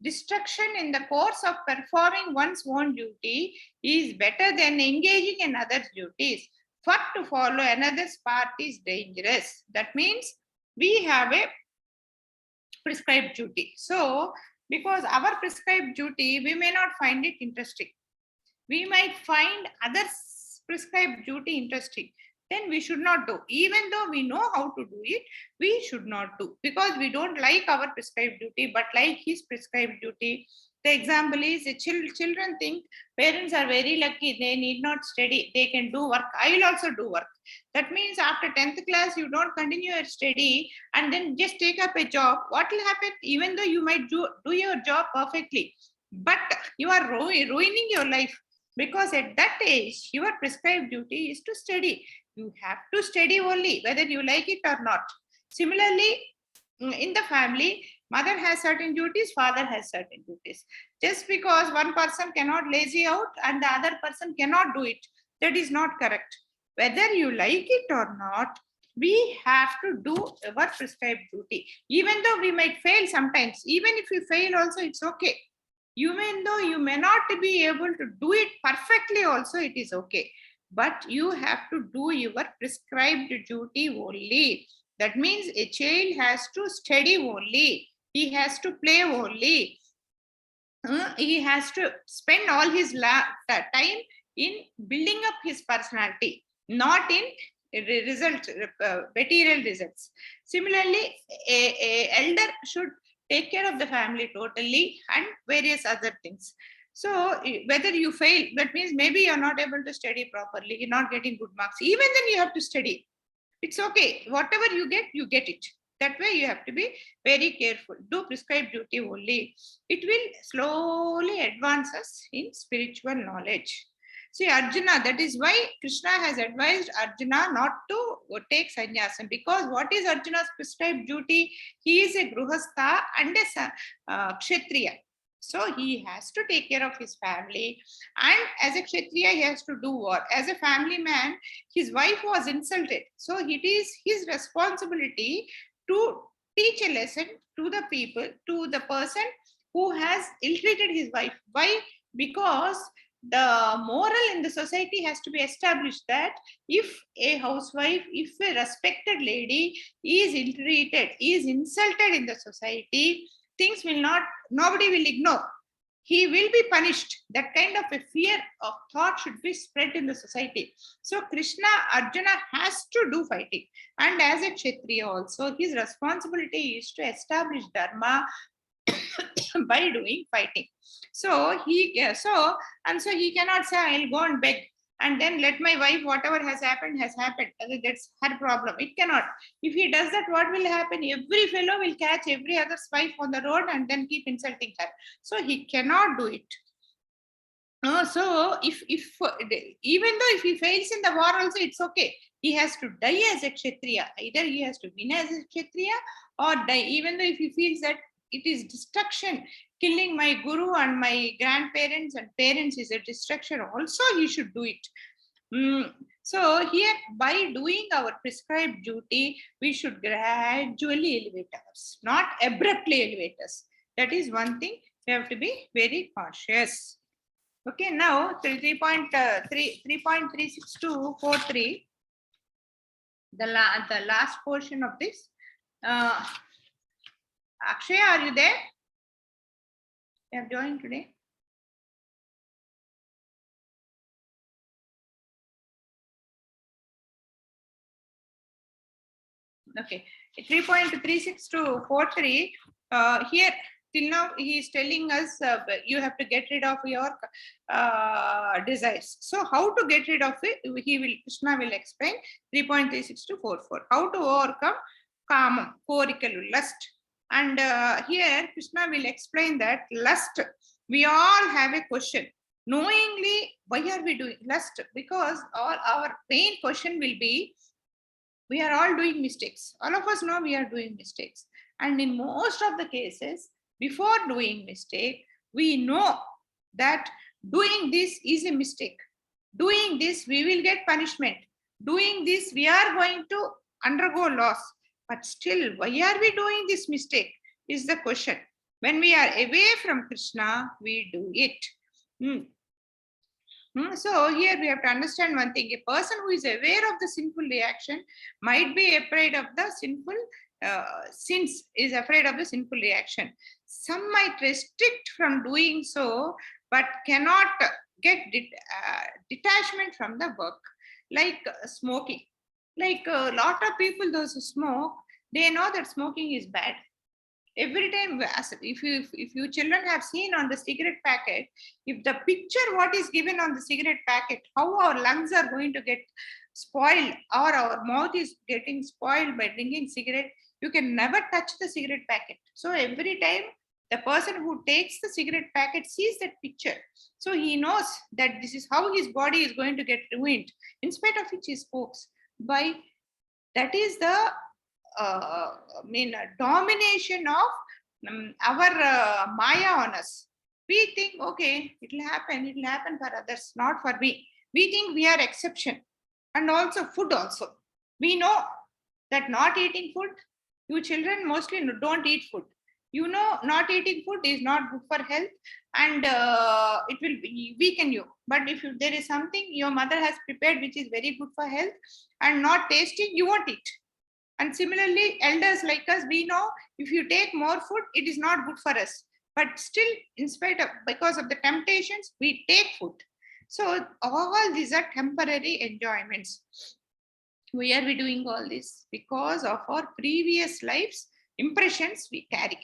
Distraction in the course of performing one's own duty is better than engaging in others' duties. For to follow another's path is dangerous. That means we have a prescribed duty. So, because our prescribed duty, we may not find it interesting. We might find others' prescribed duty interesting. Then we should not do. Even though we know how to do it, we should not do because we don't like our prescribed duty, but like his prescribed duty. The example is children think parents are very lucky, they need not study, they can do work. I will also do work. That means after 10th class, you don't continue your study and then just take up a job. What will happen? Even though you might do your job perfectly, but you are ruining your life because at that age, your prescribed duty is to study. You have to study only, whether you like it or not. Similarly, in the family, mother has certain duties, father has certain duties. Just because one person cannot lazy out and the other person cannot do it, that is not correct. Whether you like it or not, we have to do our prescribed duty. Even though we might fail sometimes, even if you fail also, it's okay. Even though you may not be able to do it perfectly also, it is okay. But you have to do your prescribed duty only. That means a child has to study only. He has to play only. He has to spend all his time in building up his personality, not in material results. Similarly, a elder should take care of the family totally and various other things. So whether you fail, that means maybe you're not able to study properly, you're not getting good marks. Even then you have to study. It's okay. Whatever you get it. That way you have to be very careful. Do prescribed duty only. It will slowly advance us in spiritual knowledge. See, Arjuna, that is why Krishna has advised Arjuna not to take sannyasam, because what is Arjuna's prescribed duty? He is a gruhastha and a kshatriya. So he has to take care of his family, and as a kshatriya, he has to do what? As a family man, his wife was insulted. So it is his responsibility to teach a lesson to the people, to the person who has ill-treated his wife. Why? Because the moral in the society has to be established that if a housewife, if a respected lady is ill-treated, is insulted in the society, things will not, nobody will ignore. He will be punished. That kind of a fear of thought should be spread in the society. So Krishna, Arjuna has to do fighting. And as a Kshatriya also, his responsibility is to establish Dharma by doing fighting. So he cannot say, I'll go and beg and then let my wife, whatever has happened. That's her problem. It cannot. If he does that, what will happen? Every fellow will catch every other's wife on the road and then keep insulting her. So he cannot do it. So if even though if he fails in the war also, it's okay. He has to die as a Kshatriya. Either he has to win as a Kshatriya or die. Even though if he feels that it is destruction, killing my guru and my grandparents and parents is a destruction, also he should do it. So here, by doing our prescribed duty, we should gradually elevate us, not abruptly elevate us. That is one thing we have to be very cautious. Okay, now 3.36243, the last portion of this. Akshay, are you there? You have joined today. Okay, 3.36243. Here, till now, he is telling us you have to get rid of your desires. So, how to get rid of it? Krishna will explain 3.36244. How to overcome kamam, korikalu, lust. And here, Krishna will explain that lust. We all have a question. Knowingly, why are we doing lust? Because our main question will be, we are all doing mistakes. All of us know we are doing mistakes. And in most of the cases, before doing mistake, we know that doing this is a mistake. Doing this, we will get punishment. Doing this, we are going to undergo loss. But still, why are we doing this mistake? Is the question. When we are away from Krishna, we do it. So here we have to understand one thing. A person who is aware of the sinful reaction might be afraid of the sinful sins, is afraid of the sinful reaction. Some might restrict from doing so, but cannot get detachment from the work, like smoking. Like a lot of people, those who smoke, they know that smoking is bad. Every time, if you children have seen on the cigarette packet, if the picture what is given on the cigarette packet, how our lungs are going to get spoiled or our mouth is getting spoiled by drinking cigarette, you can never touch the cigarette packet. So every time the person who takes the cigarette packet sees that picture, so he knows that this is how his body is going to get ruined, in spite of which he smokes. By that is the domination of our Maya on us. We think, okay, it will happen for others, not for me. We think we are exception. And also food also. We know that not eating food, you children mostly don't eat food. You know, not eating food is not good for health, and it will weaken you. But if there is something your mother has prepared which is very good for health and not tasting, you won't eat. And similarly, elders like us, we know if you take more food, it is not good for us. But still, in spite of, because of the temptations, we take food. So all these are temporary enjoyments. Why are we doing all this? Because of our previous lives, impressions we carry.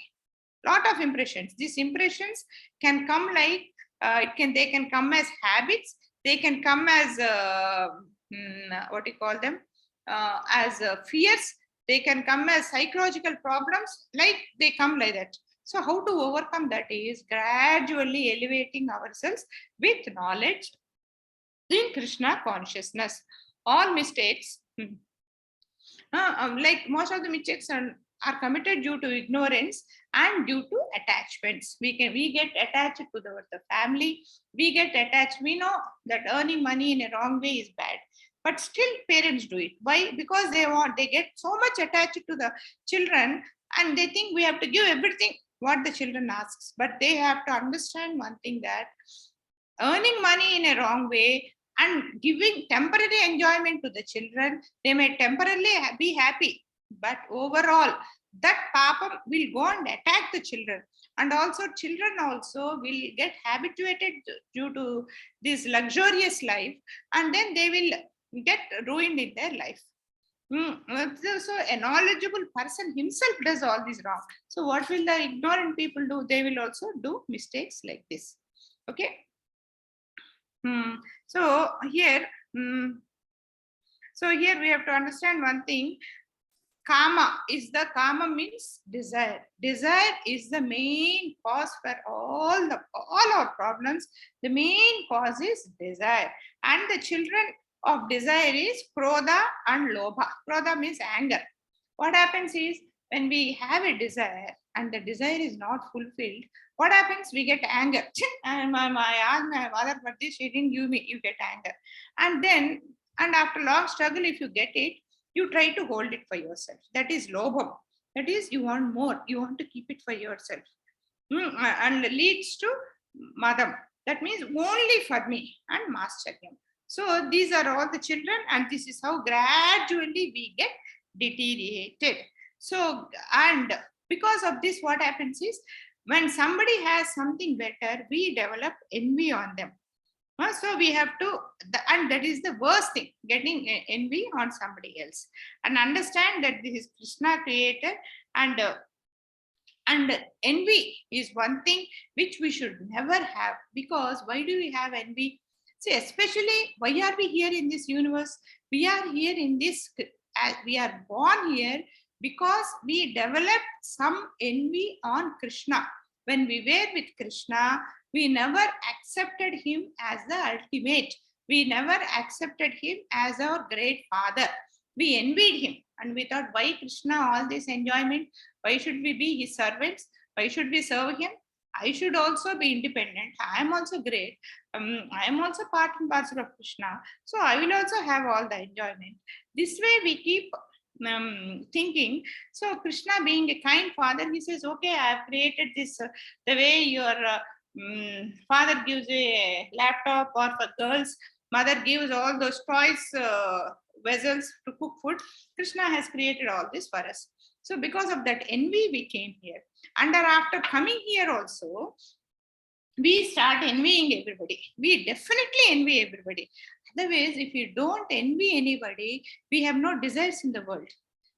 Lot of impressions. These impressions can come like, they can come as habits. They can come as, what do you call them? As fears. They can come as psychological problems, like they come like that. So how to overcome that is gradually elevating ourselves with knowledge in Krishna consciousness. All mistakes, like most of the mistakes are committed due to ignorance and due to attachments. We get attached to the family. We get attached. We know that earning money in a wrong way is bad. But still parents do it. Why? Because they get so much attached to the children, and they think we have to give everything what the children asks. But they have to understand one thing, that earning money in a wrong way and giving temporary enjoyment to the children, they may temporarily be happy, but overall that papa will go and attack the children. And also children also will get habituated due to this luxurious life, and then they will get ruined in their life. So a knowledgeable person himself does all this wrong. So what will the ignorant people do? They will also do mistakes like this. Okay. So here, we have to understand one thing. Kama means desire. Desire is the main cause for all our problems. The main cause is desire, and the children of desire is krodha and lobha. Krodha means anger. What happens is, when we have a desire and the desire is not fulfilled, what happens? We get anger. And I asked my mother for this, she didn't give me. You get anger, and after long struggle, if you get it, you try to hold it for yourself. That is lobha. That is, you want more. You want to keep it for yourself, and leads to madam. That means only for me, and masterkyam. So these are all the children, and this is how gradually we get deteriorated. So, and because of this, what happens is, when somebody has something better, we develop envy on them. So we have to, and that is the worst thing, getting envy on somebody else. And understand that this is Krishna created, and envy is one thing which we should never have. Because why do we have envy? See, especially, why are we here in this universe? We are here in this, we are born here because we developed some envy on Krishna. When we were with Krishna, we never accepted him as the ultimate. We never accepted him as our great father. We envied him, and we thought, why Krishna all this enjoyment? Why should we be his servants? Why should we serve him? I should also be independent. I am also great. I am also part and parcel of Krishna. So I will also have all the enjoyment. This way we keep thinking. So Krishna, being a kind father, he says, okay, I have created this the way your father gives a laptop, or for girls, mother gives all those toys, vessels to cook food. Krishna has created all this for us. So because of that envy, we came here. And after coming here also, we start envying everybody. We definitely envy everybody. Otherwise, if you don't envy anybody, we have no desires in the world.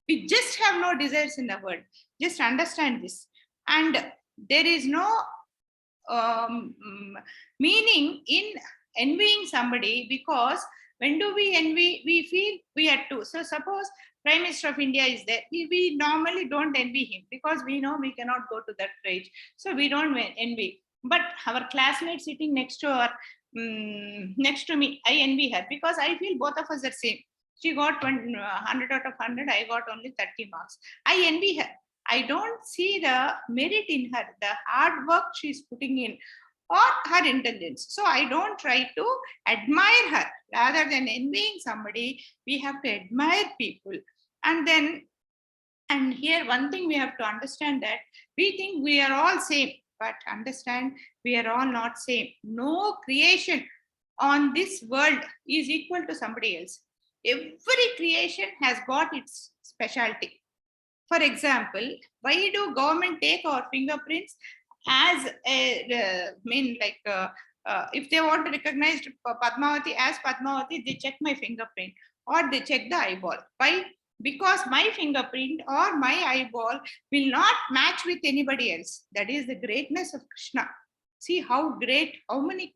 We just have no desires in the world. Just understand this. And there is no meaning in envying somebody, because when do we envy? We feel we are too. So suppose Prime Minister of India is there. We normally don't envy him because we know we cannot go to that stage. So we don't envy. But our classmate sitting next to her, next to me, I envy her because I feel both of us are same. She got 100 out of 100. I got only 30 marks. I envy her. I don't see the merit in her, the hard work she's putting in, or her intelligence. So I don't try to admire her. Rather than envying somebody, we have to admire people. And here one thing we have to understand, that we think we are all same, but understand we are all not same. No creation on this world is equal to somebody else. Every creation has got its specialty. For example, why do government take our fingerprints as a if they want to recognize Padmavati as Padmavati, they check my fingerprint or they check the eyeball. Why? Because my fingerprint or my eyeball will not match with anybody else. That is the greatness of Krishna. See how great, how many,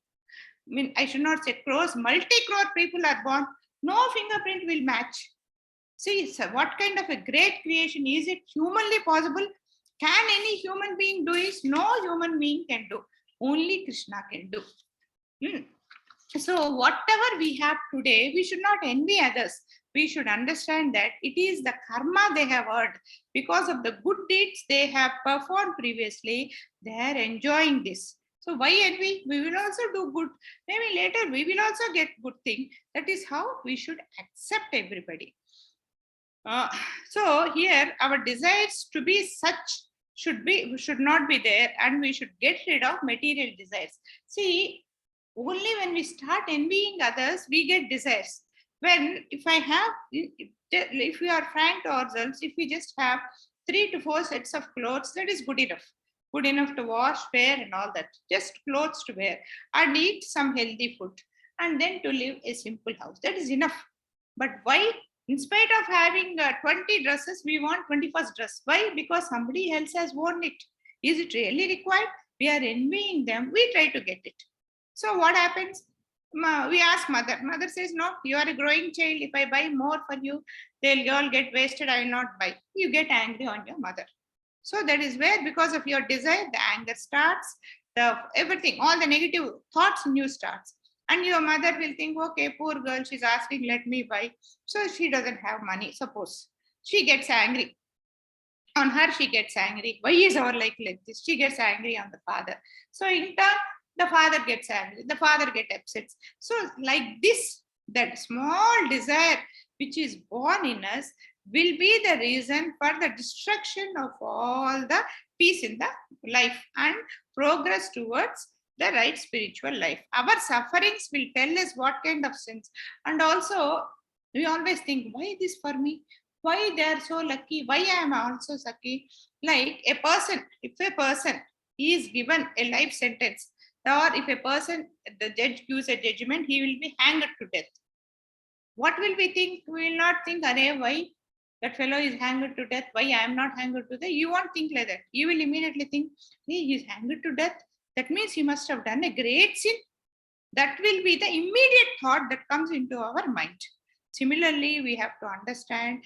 I should not say crores, multi-crore people are born. No fingerprint will match. See, so what kind of a great creation is it humanly possible? Can any human being do it? No human being can do. Only Krishna can do. So whatever we have today, we should not envy others. We should understand that it is the karma they have earned. Because of the good deeds they have performed previously, they are enjoying this. So why envy? We will also do good. Maybe later we will also get good thing. That is how we should accept everybody. So here our desires to be such should not be there, and we should get rid of material desires. See, only when we start envying others, we get desires. If we are frank to ourselves, if we just have 3 to 4 sets of clothes, that is good enough. Good enough to wash, wear, and all that. Just clothes to wear and eat some healthy food, and then to live a simple house. That is enough. But why? In spite of having 20 dresses, we want 21st dress. Why? Because somebody else has worn it. Is it really required? We are envying them. We try to get it. So what happens? We ask mother. Mother says, no, you are a growing child. If I buy more for you, they'll all get wasted. I will not buy. You get angry on your mother. So that is where, because of your desire, the anger starts, everything, all the negative thoughts in you starts. And your mother will think, okay, poor girl, she's asking, let me buy. So she doesn't have money, suppose. She gets angry. On her, she gets angry. Why is our life like this? She gets angry on the father. So in turn, the father gets angry. The father gets upset. So like this, that small desire which is born in us will be the reason for the destruction of all the peace in the life and progress towards the right spiritual life. Our sufferings will tell us what kind of sins. And also, we always think, why this for me? Why they are so lucky? Why I am also lucky? Like a person, if a person is given a life sentence, or if a person, the judge gives a judgment, he will be hanged to death. What will we think? We will not think, why that fellow is hanged to death? Why I am not hanged to death? You won't think like that. You will immediately think, hey, he is hanged to death. That means he must have done a great sin. That will be the immediate thought that comes into our mind. Similarly, we have to understand,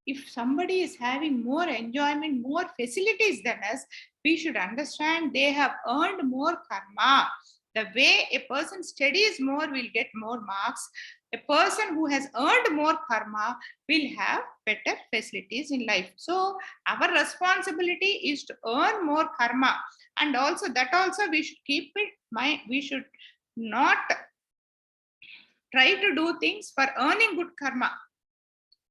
if somebody is having more enjoyment, more facilities than us, we should understand they have earned more karma. The way a person studies more will get more marks. A person who has earned more karma will have better facilities in life. So our responsibility is to earn more karma, and also that also we should keep it mind. We should not try to do things for earning good karma.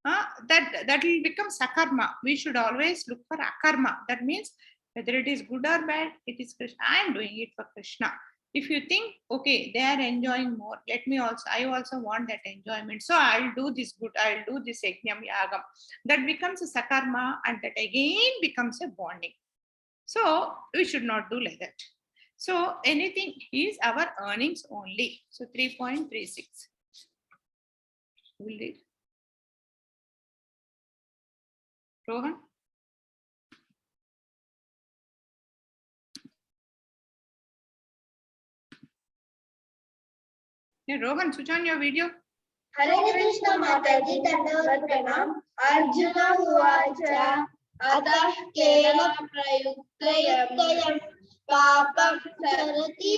That will become sakarma. We should always look for akarma. That means whether it is good or bad, it is Krishna. I am doing it for Krishna. If you think, okay, they are enjoying more, I also want that enjoyment. So I'll do this good, I'll do this yajnam yagam. That becomes a sakarma, and that again becomes a bonding. So we should not do like that. So anything is our earnings only. So 3.36. We'll read. Rohan? Yeah, Rohan, switch on your video. Hare Krishna Mataji Dandavat Pranam Arjuna Uvacha Atah Kela Prayuktayam Papam Sarati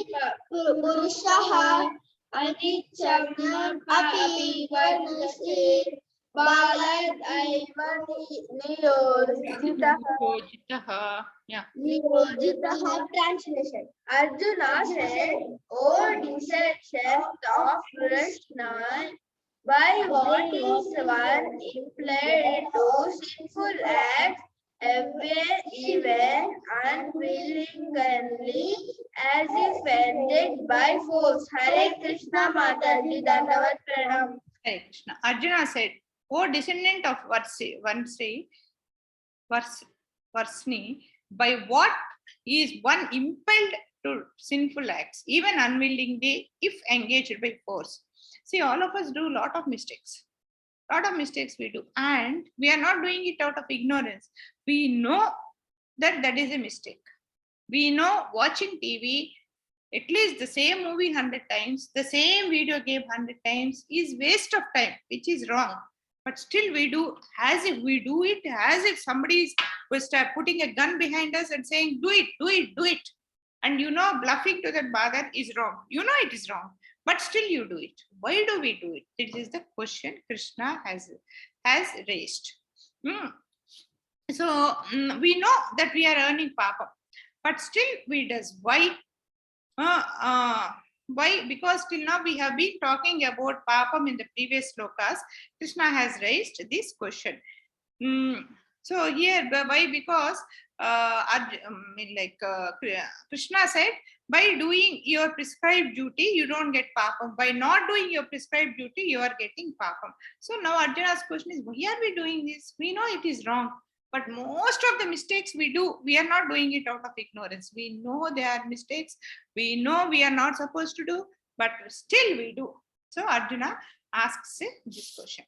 Purushaha Anichamna Papi Varnasi Balad Aiva Niyojitaha. Yeah. Niyojitaha. Translation. Arjuna said, O disciple of Krishna, by what is one implied to sinful acts, even unwillingly, as if ended by force. Hare Krishna Mataji Dandavat Pranam. Hare Krishna. Arjuna said, O descendant of Varsni, by what is one impelled to sinful acts, even unwillingly, if engaged by force? See, all of us do a lot of mistakes. Lot of mistakes we do, and we are not doing it out of ignorance. We know that is a mistake. We know watching TV, at least the same movie 100 times, the same video game 100 times is waste of time, which is wrong. But still we do as if somebody was putting a gun behind us and saying, do it. And bluffing to that bother is wrong. It is wrong, but still you do it. Why do we do it? This is the question Krishna has raised. So we know that we are earning papa, but still we does. Why? Why? Because till now we have been talking about papam in the previous slokas. Krishna has raised this question. So here, why? Because Krishna said, by doing your prescribed duty, you don't get papam. By not doing your prescribed duty, you are getting papam. So now Arjuna's question is, why are we doing this? We know it is wrong. But most of the mistakes we do, we are not doing it out of ignorance. We know there are mistakes. We know we are not supposed to do, but still we do. So Arjuna asks this question.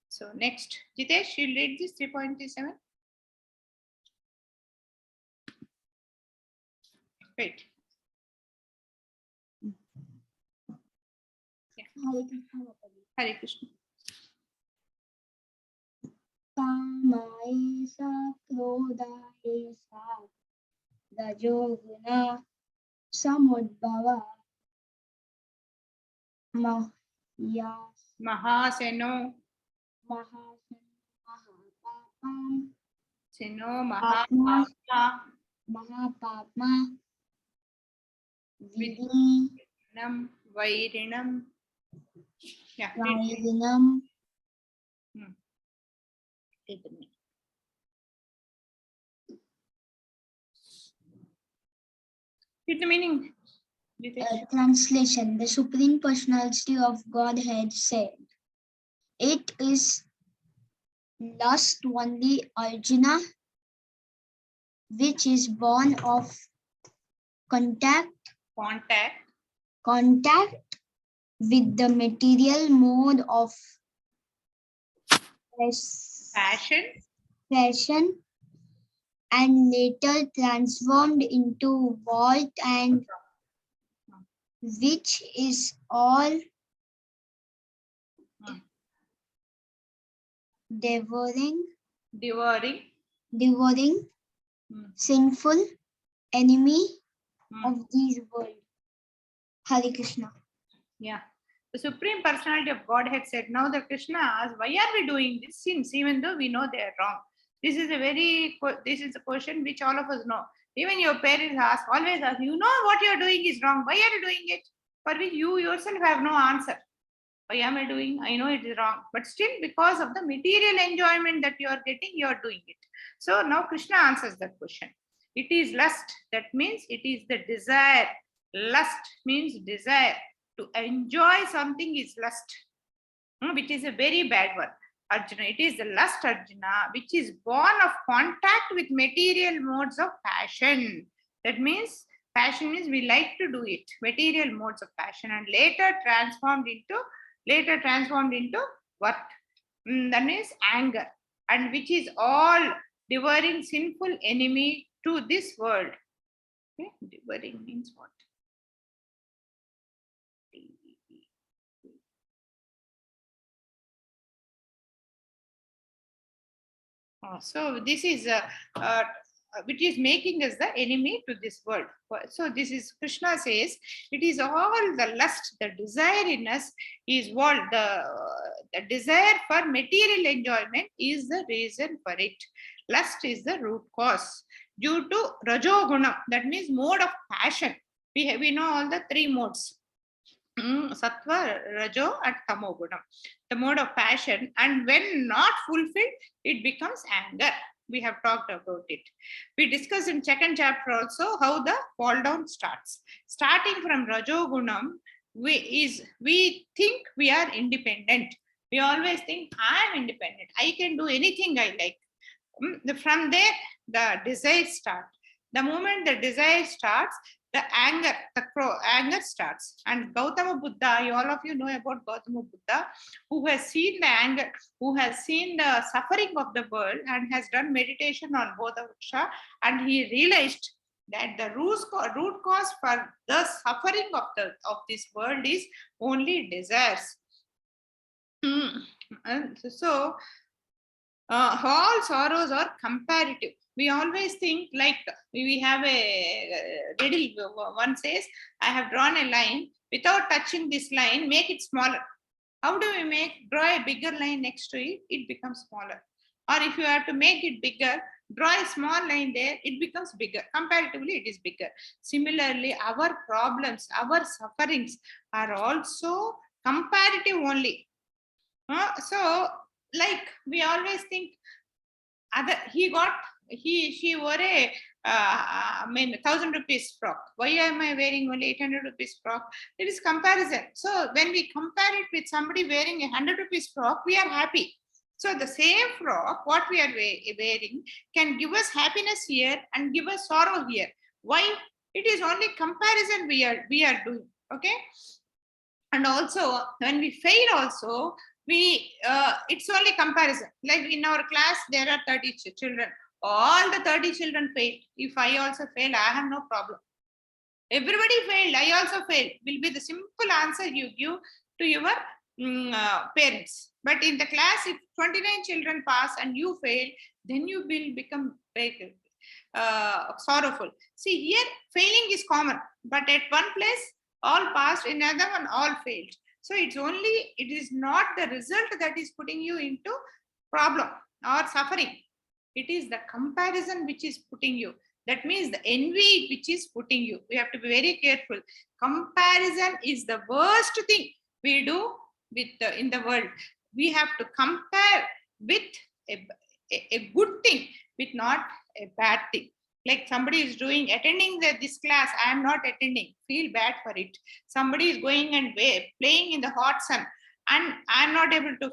So next, Jitesh, you'll read this 3.37. Wait. Yeah. Hare Krishna. कामायसा क्रोधायसा रजोगुणा समुद्भवा Mahaseno. महापापम Seno mahapapa. महापापमा विदीनम Vairinam. Yeah. वायिनम Read the meaning. Translation. The Supreme Personality of Godhead said, it is lust only, Arjuna, which is born of contact with the material mode of passion and later transformed into volt, and which is all devouring sinful enemy of this world. Hare Krishna. Yeah. The Supreme Personality of Godhead said, now the Krishna asked, why are we doing these sins even though we know they are wrong? This is a question which all of us know. Even your parents always ask, you know what you are doing is wrong. Why are you doing it? For which you yourself have no answer. Why am I doing? I know it is wrong. But still, because of the material enjoyment that you are getting, you are doing it. So now Krishna answers that question. It is lust. That means it is the desire. Lust means desire. To enjoy something is lust, which is a very bad one. Arjuna, it is the lust, Arjuna, which is born of contact with material modes of passion. That means passion means we like to do it, material modes of passion, and later transformed into what? That is anger, and which is all devouring sinful enemy to this world. Okay? Devouring means what? So this is which is making us the enemy to this world. So this is Krishna says it is all the lust, the desire in us is what the desire for material enjoyment is the reason for it. Lust is the root cause due to rajoguna, that means mode of passion. We know all the three modes. Sattva, Rajo, and Tamo Guna, the mode of passion, and when not fulfilled, it becomes anger. We have talked about it. We discussed in second chapter also how the fall down starts. Starting from Rajo Gunam, we think we are independent. We always think I am independent. I can do anything I like. From there, the desire starts. The moment the desire starts, the anger starts. And Gautama Buddha, all of you know about Gautama Buddha, who has seen the anger, who has seen the suffering of the world and has done meditation on Bodha Vriksha, and he realized that the root cause for the suffering of this world is only desires. And so all sorrows are comparative. We always think like we have a riddle. One says, I have drawn a line. Without touching this line, make it smaller. How do we draw a bigger line next to it? It becomes smaller. Or if you have to make it bigger, draw a small line there, it becomes bigger. Comparatively, it is bigger. Similarly, our problems, our sufferings are also comparative only. So, like we always think, she wore a 1,000 rupees frock. Why am I wearing only 800 rupees frock? It is comparison. So when we compare it with somebody wearing a 100 rupees frock, we are happy. So the same frock, what we are wearing, can give us happiness here and give us sorrow here. Why? It is only comparison we are doing. Okay. And also when we fail also, it's only comparison. Like in our class, there are 30 children. All the 30 children failed. If I also fail, I have no problem. Everybody failed, I also failed, will be the simple answer you give to your parents. But in the class, if 29 children pass and you fail, then you will become very sorrowful. See, here failing is common, but at one place all passed, in another one all failed. So it is not the result that is putting you into problem or suffering. It is the comparison which is putting you. That means the envy which is putting you. We have to be very careful. Comparison is the worst thing we do in the world. We have to compare with a good thing with not a bad thing. Like somebody is attending this class, I am not attending, feel bad for it. Somebody is going and playing in the hot sun and I am not able to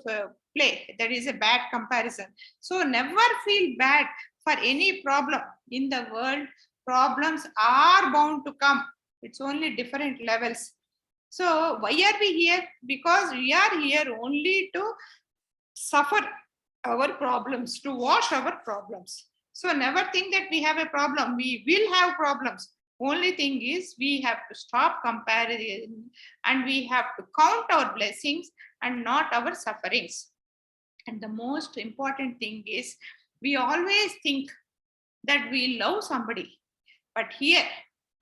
play. That is a bad comparison. So never feel bad for any problem in the world. Problems are bound to come. It's only different levels. So why are we here? Because we are here only to suffer our problems, to wash our problems. So never think that we have a problem. We will have problems. Only thing is we have to stop comparing and we have to count our blessings and not our sufferings. And the most important thing is we always think that we love somebody. But here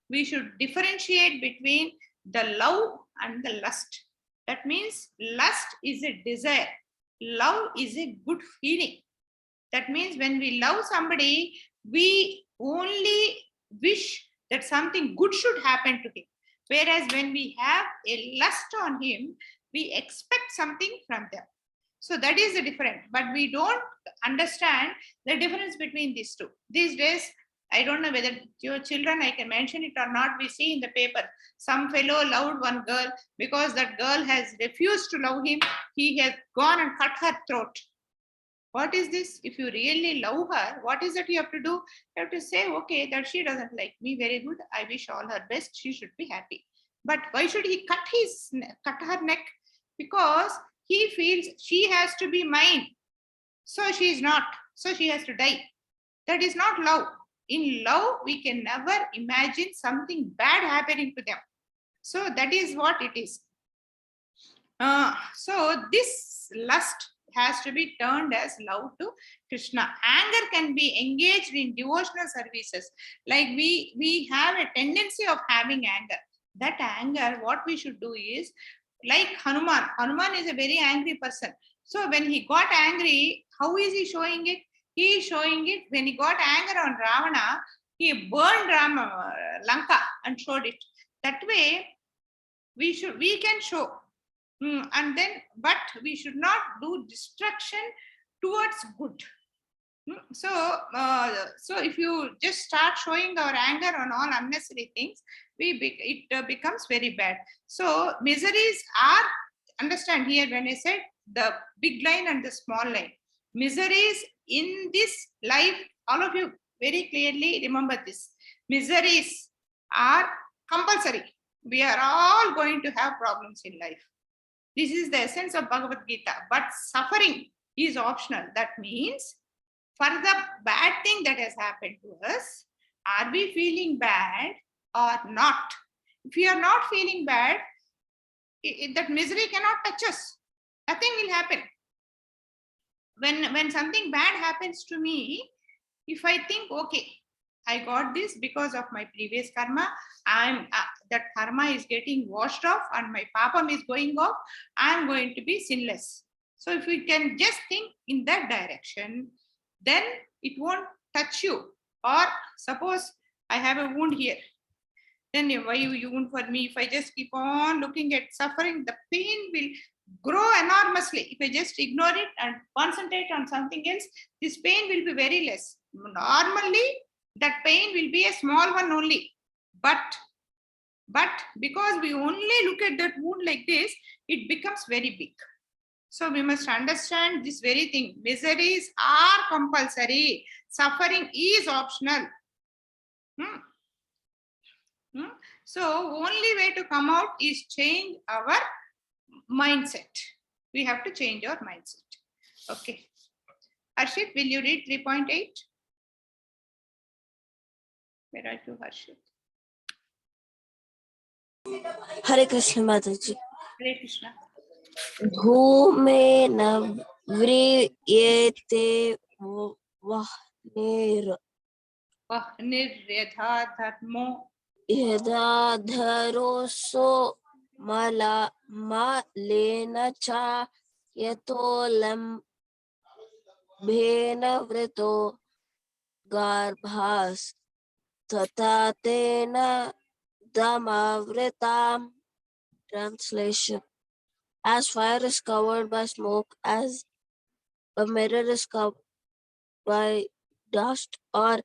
we should differentiate between the love and the lust. That means lust is a desire. Love is a good feeling. That means when we love somebody, we only wish that something good should happen to him. Whereas when we have a lust on him, we expect something from them. So that is the difference. But we don't understand the difference between these two. These days, I don't know whether your children, I can mention it or not, we see in the paper, some fellow loved one girl. Because that girl has refused to love him, he has gone and cut her throat. What is this? If you really love her, what is it you have to do? You have to say, okay, that she doesn't like me, very good. I wish all her best. She should be happy. But why should he cut her neck? Because he feels she has to be mine. So she is not. So she has to die. That is not love. In love, we can never imagine something bad happening to them. So that is what it is. So this lust has to be turned as love to Krishna. Anger can be engaged in devotional services. Like we have a tendency of having anger. That anger, what we should do is, like Hanuman. Hanuman is a very angry person. So when he got angry, how is he showing it? He is showing it when he got anger on Ravana, he burned Lanka and showed it. That way, we can show. And then, but we should not do destruction towards good. So if you just start showing our anger on all unnecessary things, it becomes very bad. So miseries are, understand here when I said the big line and the small line. Miseries in this life, all of you very clearly remember this. Miseries are compulsory. We are all going to have problems in life. This is the essence of Bhagavad Gita. But suffering is optional. That means for the bad thing that has happened to us, are we feeling bad or not? If we are not feeling bad, that misery cannot touch us. Nothing will happen. When something bad happens to me, if I think, okay, I got this because of my previous karma, that karma is getting washed off and my papam is going off, I'm going to be sinless. So if we can just think in that direction, then it won't touch you. Or suppose I have a wound here, then why you wound for me? If I just keep on looking at suffering, the pain will grow enormously. If I just ignore it and concentrate on something else, this pain will be very less. Normally, that pain will be a small one only. But because we only look at that wound like this, it becomes very big. So we must understand this very thing. Miseries are compulsory. Suffering is optional. So only way to come out is change our mindset. We have to change our mindset. Okay. Harshit, will you read 3.8? Where are you, Harshit? Hare Krishna Mataji. Hare Krishna. धूमेन व्रियेते वह्निर् Vahniryatha dharmo यदा धरोसो मलेन च यतो लम्भेन वृतो गर्भास् तथा तेन दमावृताम्. Translation: as fire is covered by smoke, as a mirror is covered by dust, or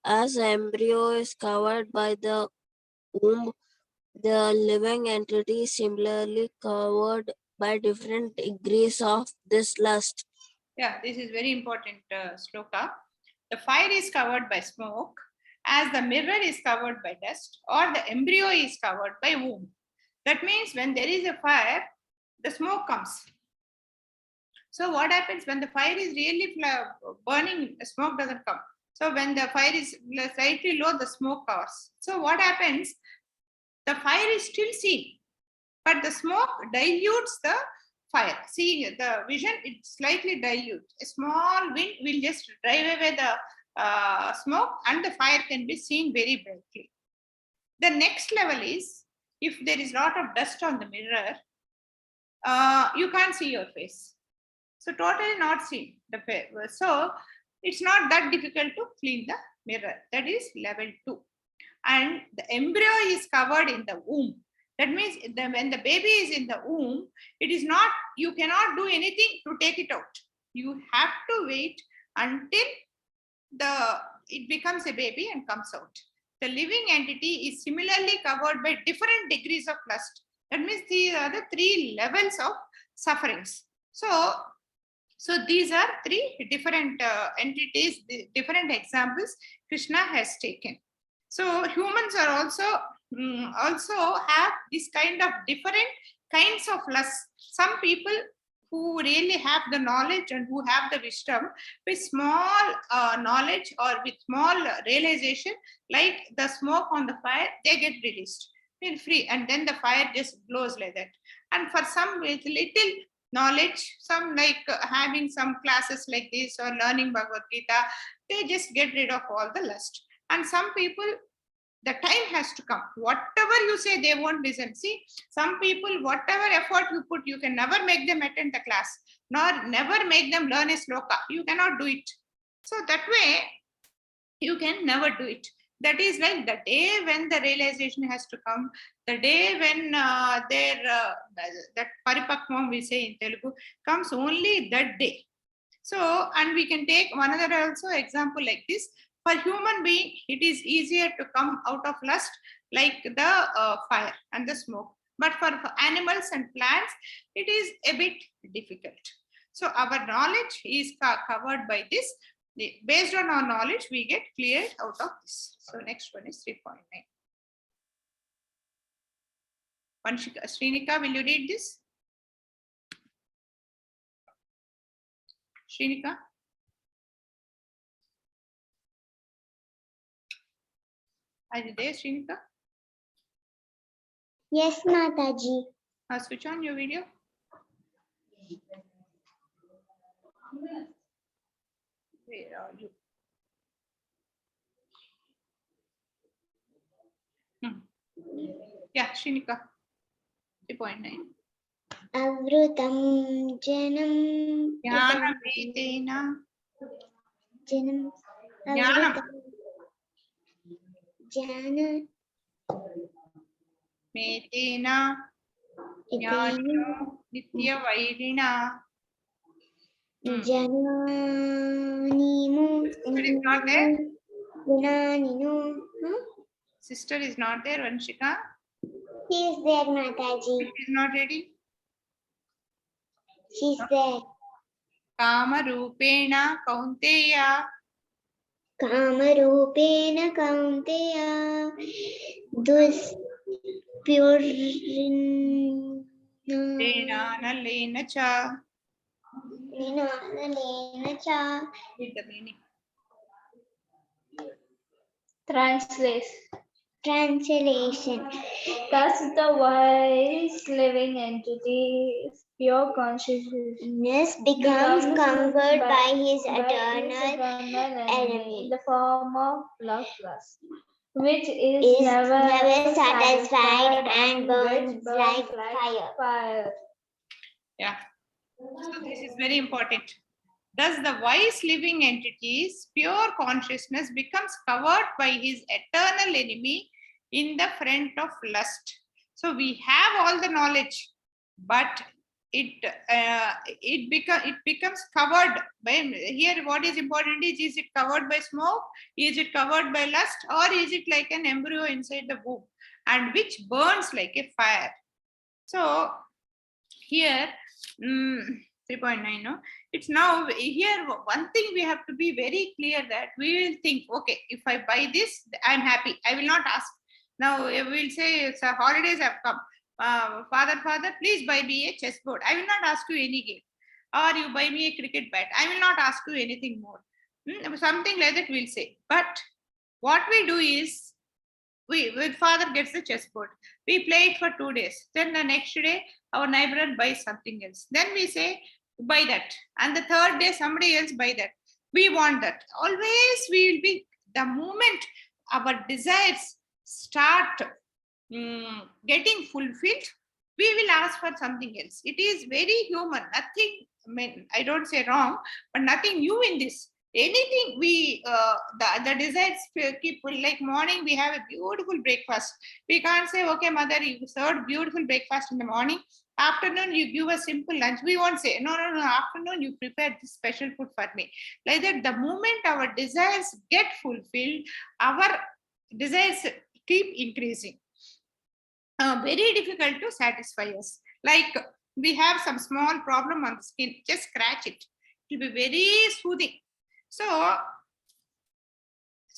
as an embryo is covered by the womb, the living entity is similarly covered by different degrees of this lust. Yeah, this is very important sloka. The fire is covered by smoke, as the mirror is covered by dust, or the embryo is covered by womb. That means when there is a fire, the smoke comes. So what happens when the fire is really burning, the smoke doesn't come. So when the fire is slightly low, the smoke covers. So what happens? The fire is still seen, but the smoke dilutes the fire. See, the vision, it slightly dilutes. A small wind will just drive away the smoke and the fire can be seen very brightly. The next level is, if there is a lot of dust on the mirror, you can't see your face. So totally not seen the face. So it's not that difficult to clean the mirror. That is level 2. And the embryo is covered in the womb. That means when the baby is in the womb, it is not, you cannot do anything to take it out. You have to wait until it becomes a baby and comes out. The living entity is similarly covered by different degrees of lust. That means these are the 3 levels of sufferings. So these are 3 different entities, different examples Krishna has taken. So humans are also have this kind of different kinds of lust. Some people who really have the knowledge and who have the wisdom, with small knowledge or with small realization, like the smoke on the fire, they get released, feel free, and then the fire just blows like that. And for some with little knowledge, some like having some classes like this or learning Bhagavad Gita, they just get rid of all the lust. And some people, the time has to come. Whatever you say, they won't listen. See, some people, whatever effort you put, you can never make them attend the class, nor never make them learn a sloka. You cannot do it. So that way, you can never do it. That is like the day when the realization has to come, the day when that paripakvam we say in Telugu comes, only that day. So, and we can take one other also example like this. For human being, it is easier to come out of lust like the fire and the smoke. But for animals and plants, it is a bit difficult. So our knowledge is covered by this. Based on our knowledge, we get cleared out of this. So next one is 3.9. Vanshika, Srinika, will you read this? Srinika? Are you there, Srinika? Yes, Mataji. Switch on your video. Where are you? Yeah, Srinika. 3.9. Avrutam janam. Jnanavetena. Janam. Jnanam. Jnana. Metena. Jnano. Nitya vairina. Jananimu. Sister is not there. Gunaninu. Sister is not there, Vanshika. She is there, Mataji. She is not ready. She's there. Kama Rupena Kaunteya. Kamarupena Kaunteya. Dus Purin. Lena Nalena Cha. Lena cha. Read the meaning. Translation. Thus, the wise living entity's pure consciousness Becomes conquered by his his eternal enemy enemy. in the form of lust, which is is never satisfied and which burns like fire. Yeah. So this is very important. Thus, the wise living entity's pure consciousness becomes covered by his eternal enemy in the front of lust. So we have all the knowledge, but it becomes covered by, here what is important is it covered by smoke, is it covered by lust, or is it like an embryo inside the womb, and which burns like a fire. So here 3.9, no, it's now here one thing we have to be very clear, that we will think, okay, if I buy this, I'm happy, I will not ask. Now we'll say it's holidays have come, father, please buy me a chessboard. I will not ask you any game. Or you buy me a cricket bat, I will not ask you anything more. Something like that we'll say. But what we do is, when father gets the chessboard, we play it for 2 days. Then the next day, our neighbor buys something else. Then we say, buy that. And the third day, somebody else buy that. We want that. Always we will be, the moment our desires start getting fulfilled, we will ask for something else. It is very human. Nothing, I mean, I don't say wrong, but nothing new in this. Anything we, the desires keep, like morning, we have a beautiful breakfast. We can't say, okay, mother, you served beautiful breakfast in the morning. Afternoon, you give a simple lunch. We won't say, no, no, no, afternoon, you prepare this special food for me. Like that, the moment our desires get fulfilled, our desires keep increasing. Very difficult to satisfy us. Like we have some small problem on the skin, just scratch it. It will be very soothing. So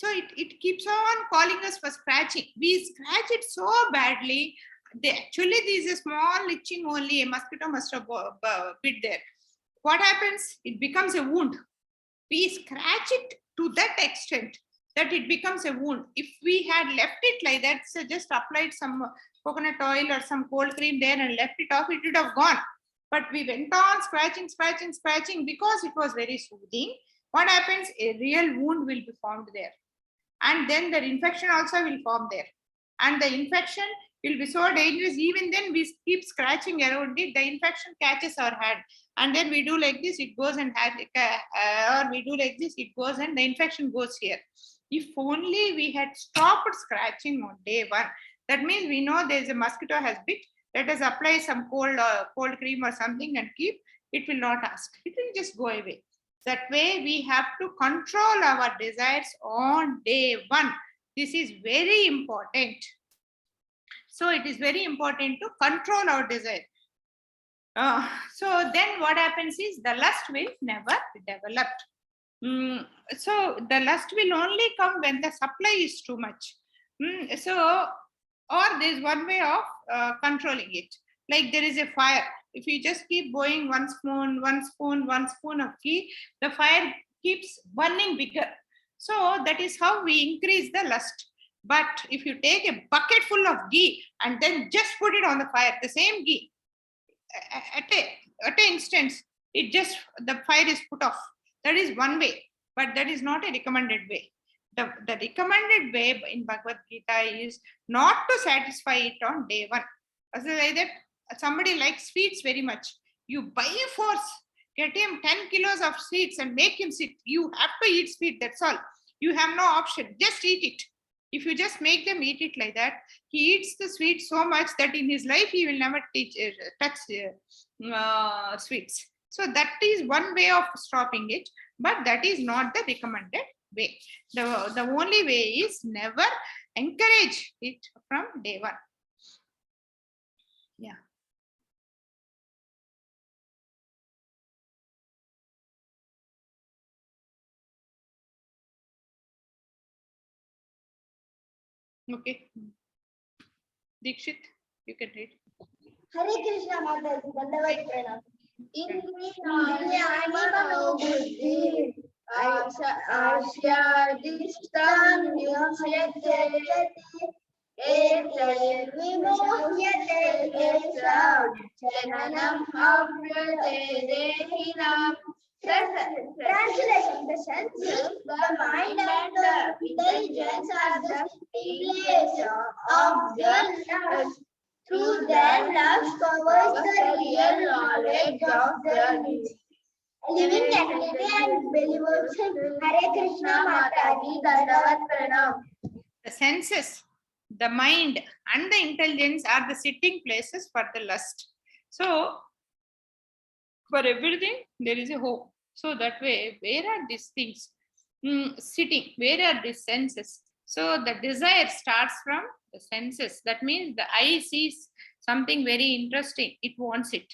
it keeps on calling us for scratching. We scratch it so badly. Actually, this is a small itching only. A mosquito must have bit there. What happens? It becomes a wound. We scratch it to that extent that it becomes a wound. If we had left it like that, so just applied some coconut oil or some cold cream there and left it off, it would have gone. But we went on scratching because it was very soothing. What happens? A real wound will be formed there. And then the infection also will form there. And the infection will be so dangerous. Even then, we keep scratching around it. The infection catches our hand. And then we do like this, it goes and has, or we do like this, it goes and the infection goes here. If only we had stopped scratching on day one. That means we know there's a mosquito has bit. Let us apply some cold cream or something and keep. It will not ask. It will just go away. That way, we have to control our desires on day one. This is very important. So it is very important to control our desire. So then what happens is the lust will never be developed. So the lust will only come when the supply is too much. So, or there's one way of controlling it. Like there is a fire. If you just keep going one spoon of ghee, the fire keeps burning bigger. So that is how we increase the lust. But if you take a bucket full of ghee and then just put it on the fire, the same ghee, at an instance, the fire is put off. That is one way, but that is not a recommended way. The recommended way in Bhagavad Gita is not to satisfy it on day one. As like that, somebody likes sweets very much. You by force get him 10 kilos of sweets and make him sit. You have to eat sweet, that's all. You have no option. Just eat it. If you just make them eat it like that, he eats the sweet so much that in his life he will never touch sweets. So that is one way of stopping it, but that is not the recommended way. The only way is never encourage it from day one. Yeah. Okay. Dikshit, you can read. Hare Krishna Mataji, Bhagavad Pranam. Indriyani buddhi asya dishtam yusyate etal vimohyate esam jananam avyate dehinam. Translation: the senses, the mind, and the intelligence are the place of the lust. Through them, lust covers the real knowledge of the living entity and believers. Hare Krishna Mataji, Dandavat Pranam. The senses, the mind, and the intelligence are the sitting places for the lust. So, for everything, there is a home. So that way, where are these things sitting? Where are these senses? So the desire starts from the senses. That means the eye sees something very interesting, it wants it.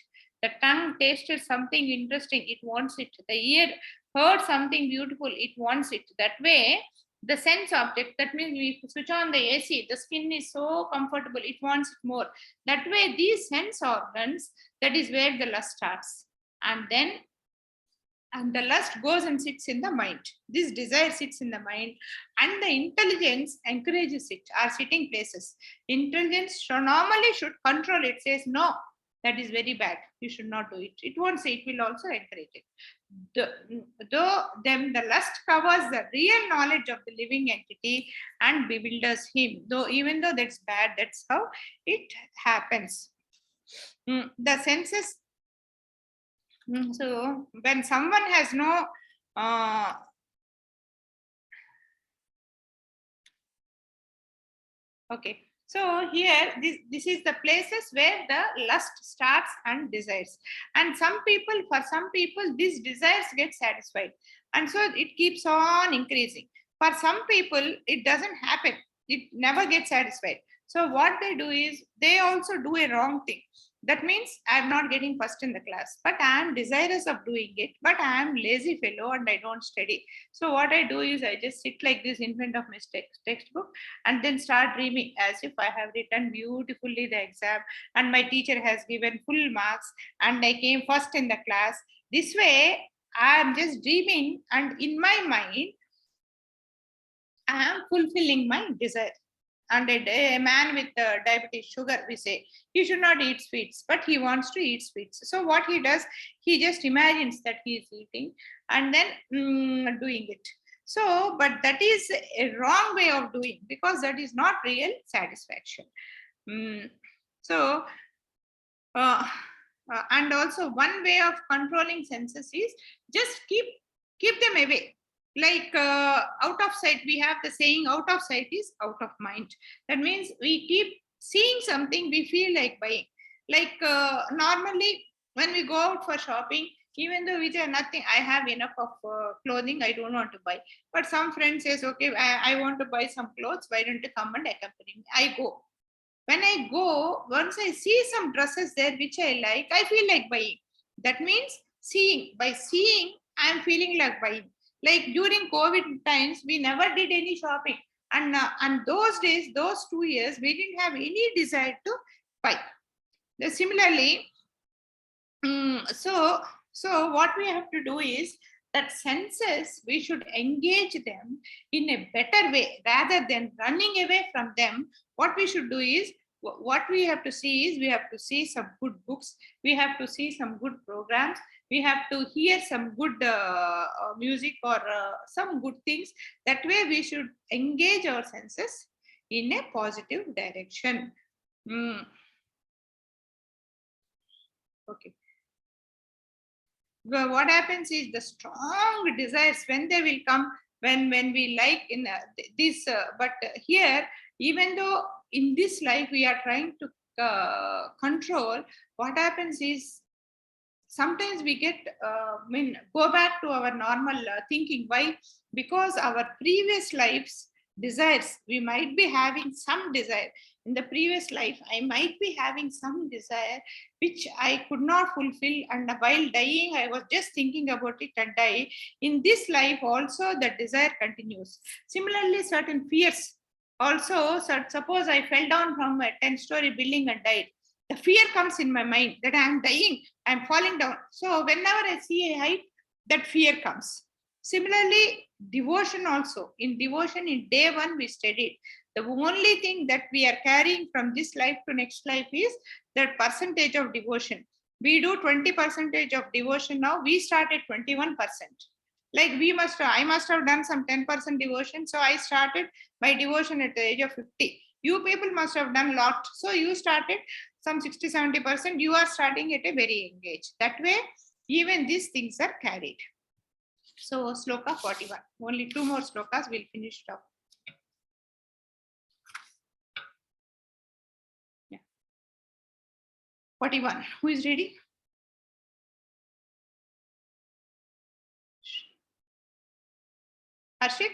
The tongue tasted something interesting, it wants it. The ear heard something beautiful, it wants it. That way, the sense object, that means we switch on the AC, the skin is so comfortable, it wants it more. That way, these sense organs, that is where the lust starts. And the lust goes and sits in the mind. This desire sits in the mind, and the intelligence encourages it, are sitting places. Intelligence normally should control it, says, no, that is very bad, you should not do it. It won't say, it will also encourage it. The lust covers the real knowledge of the living entity and bewilders him. Even though that's bad, that's how it happens. The senses. So when someone has no okay, so here this is the places where the lust starts and desires. And for some people, these desires get satisfied. And so it keeps on increasing. For some people, it doesn't happen. It never gets satisfied. So what they do is they also do a wrong thing. That means I'm not getting first in the class, but I am desirous of doing it, but I am lazy fellow and I don't study. So what I do is I just sit like this in front of my textbook and then start dreaming as if I have written beautifully the exam and my teacher has given full marks and I came first in the class. This way, I am just dreaming, and in my mind, I am fulfilling my desire. And a man with diabetes, sugar, we say, he should not eat sweets, but he wants to eat sweets. So what he does, he just imagines that he is eating and then doing it. So, but that is a wrong way of doing, because that is not real satisfaction. So, and also one way of controlling senses is just keep them away. Like out of sight, we have the saying, out of sight is out of mind. That means we keep seeing something, we feel like buying. Like normally when we go out for shopping, even though we say nothing, I have enough of clothing, I don't want to buy. But some friend says, okay, I want to buy some clothes, why don't you come and accompany me? I go. When I go, once I see some dresses there which I like, I feel like buying. That means seeing. By seeing, I am feeling like buying. Like during COVID times, we never did any shopping. And those days, those 2 years, we didn't have any desire to buy. Similarly, so what we have to do is that senses, we should engage them in a better way rather than running away from them. What we should do is, what we have to see is, we have to see some good books, we have to see some good programs, we have to hear some good music or some good things. That way we should engage our senses in a positive direction. Okay. Well, what happens is the strong desires, when they will come, when we like in this but here, even though in this life we are trying to control, what happens is sometimes we get go back to our normal thinking. Why? Because our previous lives desires, we might be having some desire in the previous life. I might be having some desire which I could not fulfill, and while dying I was just thinking about it and die. In this life also the desire continues. Similarly, certain fears also, suppose I fell down from a 10-story building and died, the fear comes in my mind that I am dying, I am falling down. So whenever I see a height, that fear comes. Similarly, devotion also. In devotion, in day one, we studied. The only thing that we are carrying from this life to next life is that percentage of devotion. We do 20% of devotion now. We started 21%. Like I must have done some 10% devotion. So I started my devotion at the age of 50. You people must have done a lot. So you started some 60-70%. You are starting at a very young age. That way, even these things are carried. So Sloka 41. Only 2 more slokas, we'll finish it up. Yeah. 41. Who is ready? Harshit?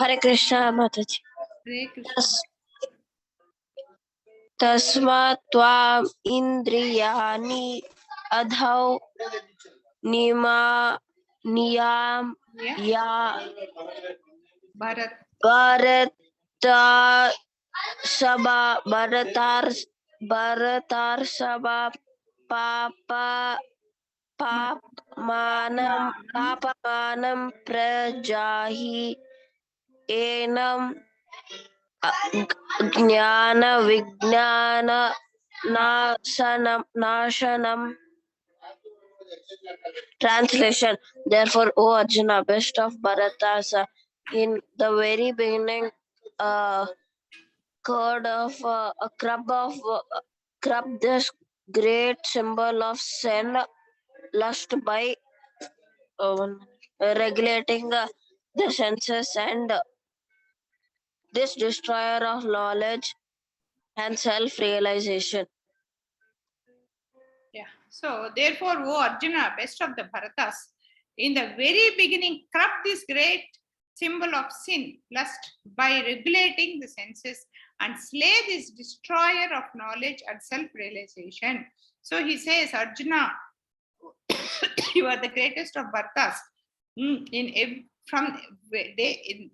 Hare Krishna, Mataji. Hare Krishna. Tasmat tvam indriyani adhau niyam ya Bharat. bharatar sabha papamanam prajahi enam jnana vijnana nashanam. Translation. Therefore, O Arjuna, best of Bharatas, In the very beginning, curd of a crab, this great symbol of sin, lust by regulating the senses, and this destroyer of knowledge and self-realization. Yeah. So therefore, O Arjuna, best of the Bharatas, in the very beginning, corrupt this great symbol of sin, lust, by regulating the senses and slay this destroyer of knowledge and self-realization. So he says, Arjuna, you are the greatest of Bharatas. From day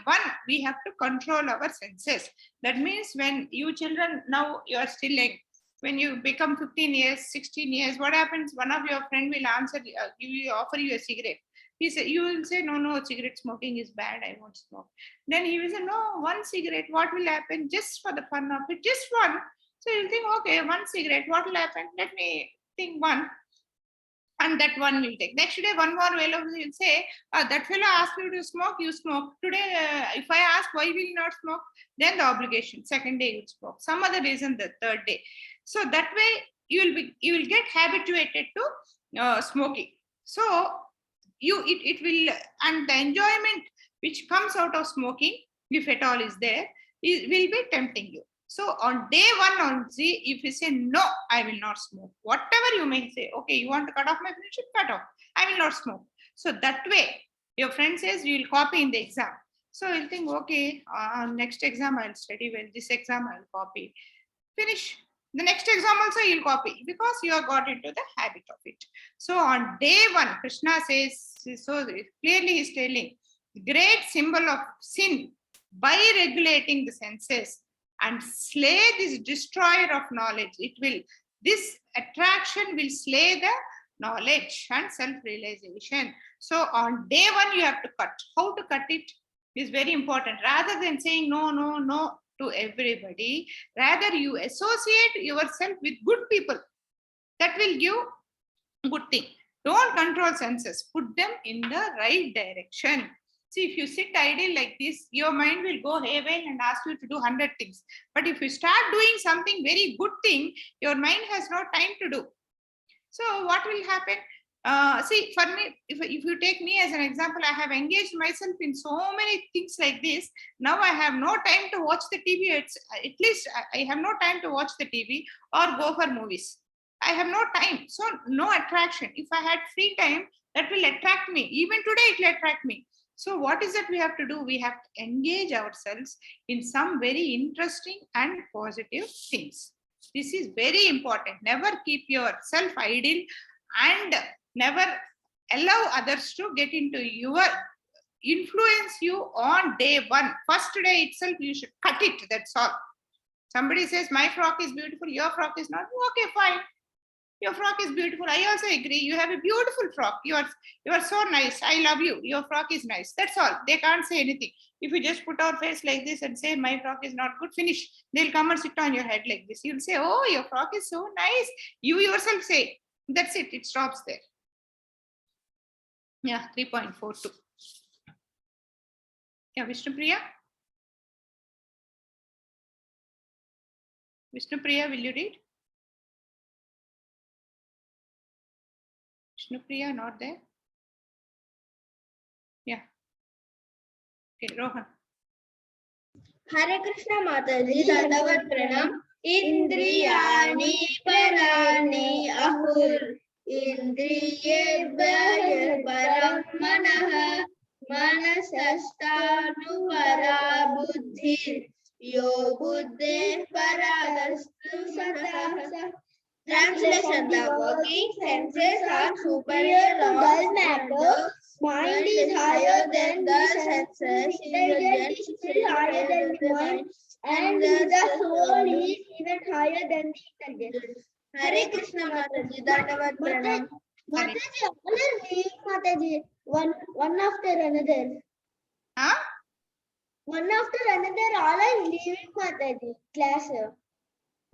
one, we have to control our senses. That means when you children, now you are still like, when you become 15 years, 16 years, what happens? One of your friend will answer, you offer you a cigarette. You will say, no, cigarette smoking is bad, I won't smoke. Then he will say, no, one cigarette, what will happen? Just for the fun of it, just one. So you'll think, okay, one cigarette, what will happen? Let me think one. And that one will take. Next day, one more fellow will say, that fellow asked you to smoke, you smoke. Today, if I ask why will you not smoke, then the obligation. Second day, you smoke. Some other reason, the third day. So that way, you will get habituated to smoking. So it will, and the enjoyment which comes out of smoking, if at all is there, will be tempting you. So on day one only, if you say, no, I will not smoke, whatever you may say, okay, you want to cut off my friendship, cut off, I will not smoke. So that way, your friend says you will copy in the exam. So you'll think, okay, next exam I'll study well, this exam I'll copy. Finish. The next exam also you'll copy because you have got into the habit of it. So on day one, Krishna says, so clearly he's telling, great symbol of sin by regulating the senses and slay this destroyer of knowledge. This attraction will slay the knowledge and self-realization. So on day one, you have to cut. How to cut it is very important. Rather than saying no to everybody, rather you associate yourself with good people. That will give good thing. Don't control senses. Put them in the right direction. See, if you sit idle like this, your mind will go haywire and ask you to do 100 things. But if you start doing something very good thing, your mind has no time to do. So what will happen? See, for me, if you take me as an example, I have engaged myself in so many things like this. Now I have no time to watch the TV. At least I have no time to watch the TV or go for movies. I have no time. So no attraction. If I had free time, that will attract me. Even today, it will attract me. So what is that we have to do? We have to engage ourselves in some very interesting and positive things. This is very important. Never keep yourself idle and never allow others to get into influence you on day one. First day itself, you should cut it. That's all. Somebody says, my frock is beautiful, your frock is not. Okay, fine. Your frock is beautiful. I also agree. You have a beautiful frock. You are so nice. I love you. Your frock is nice. That's all. They can't say anything. If you just put our face like this and say, my frock is not good, finish. They'll come and sit on your head like this. You'll say, oh, your frock is so nice. You yourself say, that's it. It stops there. Yeah, 3.42. Yeah, Vishnupriya? Vishnupriya, will you read? Vishnupriya, not there? Yeah. Okay, Rohan. Hare Krishna Mataji, Dandavat Pranam. Indriyani parani ahur. Indriyebhaya param manah. Manasasthanuvara buddhi. Yo buddhe paradastu satah. Translation: the working senses are superior to dull matter. Mind is higher than the senses. Intelligence is higher than the mind, and the soul is even higher than the intelligence. Hare Krishna Mataji, Dandavat Pranam. Mataji, all are reading Mataji, one after another. Huh? One after another, all are leaving Mataji class.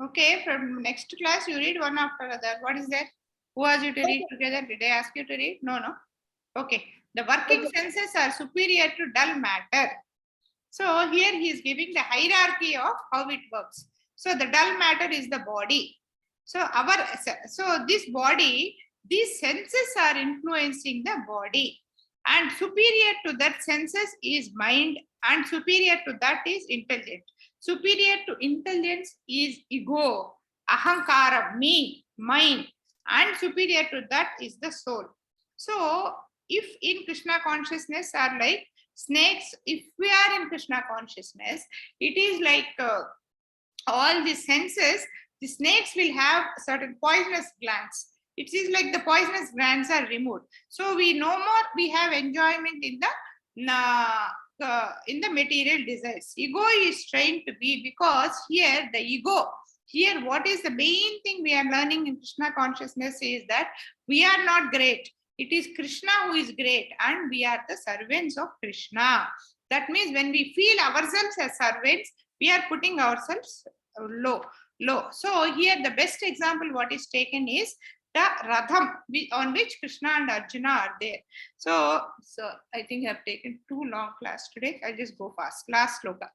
Okay, from next class, you read one after another. What is that? Who asked you to read together? Did I ask you to read? No. Okay. The working senses are superior to dull matter. So here he is giving the hierarchy of how it works. So the dull matter is the body. So this body, these senses are influencing the body, and superior to that senses is mind, and superior to that is intelligence. Superior to intelligence is ego, ahankara, me, mine, and superior to that is the soul. So if in Krishna consciousness are like snakes, if we are in Krishna consciousness, it is like all the senses, the snakes will have certain poisonous glands. It is like the poisonous glands are removed. So we no more we have enjoyment in the material desires. Ego is trained to be, because here the ego, here what is the main thing we are learning in Krishna consciousness is that we are not great. It is Krishna who is great, and we are the servants of Krishna. That means when we feel ourselves as servants, we are putting ourselves low. So here the best example what is taken is the Ratham on which Krishna and Arjuna are there. So I think I have taken too long class today. I'll just go fast. Last sloka.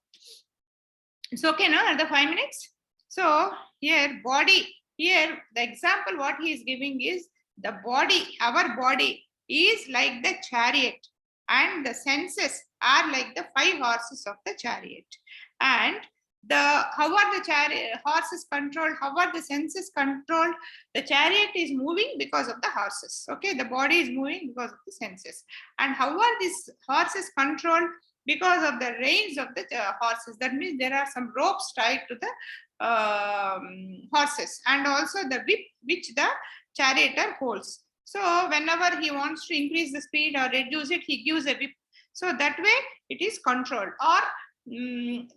It's okay, no? Another 5 minutes. So here body, here the example what he is giving is the body, our body is like the chariot, and the senses are like the 5 horses of the chariot. And how are the chariot horses controlled? How are the senses controlled? The chariot is moving because of the horses. Okay, the body is moving because of the senses. And how are these horses controlled? Because of the reins of the horses. That means there are some ropes tied to the horses, and also the whip which the charioteer holds. So whenever he wants to increase the speed or reduce it, he gives a whip. So that way it is controlled. Or when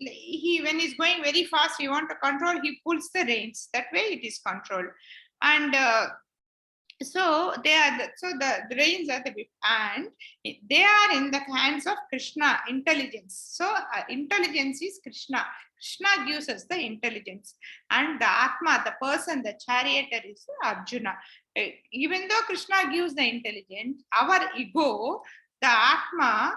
he's going very fast, he want to control, he pulls the reins. That way it is controlled. And so the reins are the whip, and they are in the hands of Krishna, intelligence. So intelligence is Krishna. Krishna gives us the intelligence, and the Atma, the person, the charioteer is Arjuna. Even though Krishna gives the intelligence, our ego, the Atma,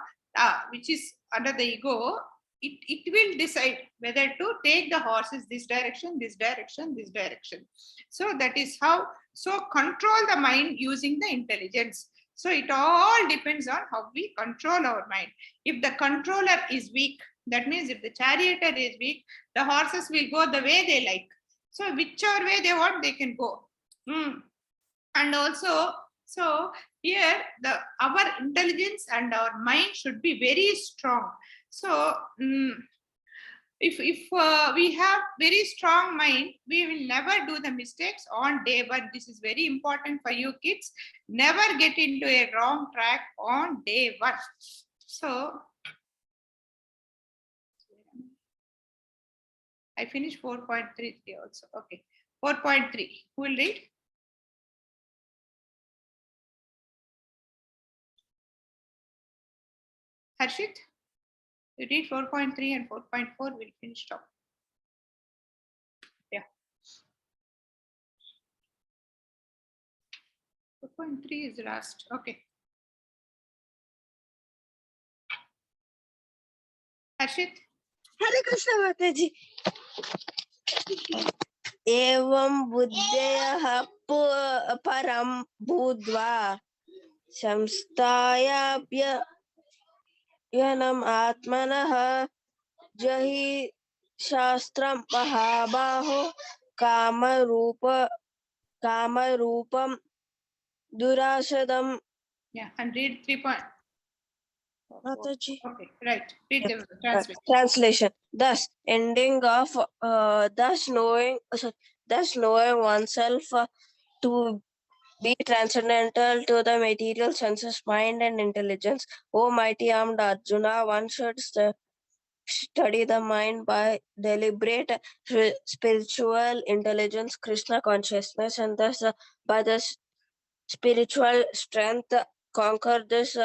which is under the ego, it will decide whether to take the horses this direction, this direction, this direction. So that is how. So control the mind using the intelligence. So it all depends on how we control our mind. If the controller is weak, that means if the charioteer is weak, the horses will go the way they like. So whichever way they want, they can go. And also, so here our intelligence and our mind should be very strong. So if we have very strong mind, we will never do the mistakes on day one. This is very important for you kids. Never get into a wrong track on day one. So I finished 4.3 also. Okay, 4.3. Who will read? Harshit? You read 4.3 and 4.4, we'll finish up. Yeah. 4.3 is the last. Okay. Harshit? Hare Krishna Mataji. Evam buddhayah param bhudva samstayabhya yanam atmanah jahi shastram mahabaho kamarupam durashadam. Yeah, and read 3. Mataji. Okay, right. Read the translation. Translation. Thus, thus knowing oneself to be transcendental to the material senses, mind, and intelligence. O mighty armed Arjuna, one should study the mind by deliberate spiritual intelligence, Krishna consciousness, and thus by the spiritual strength conquer this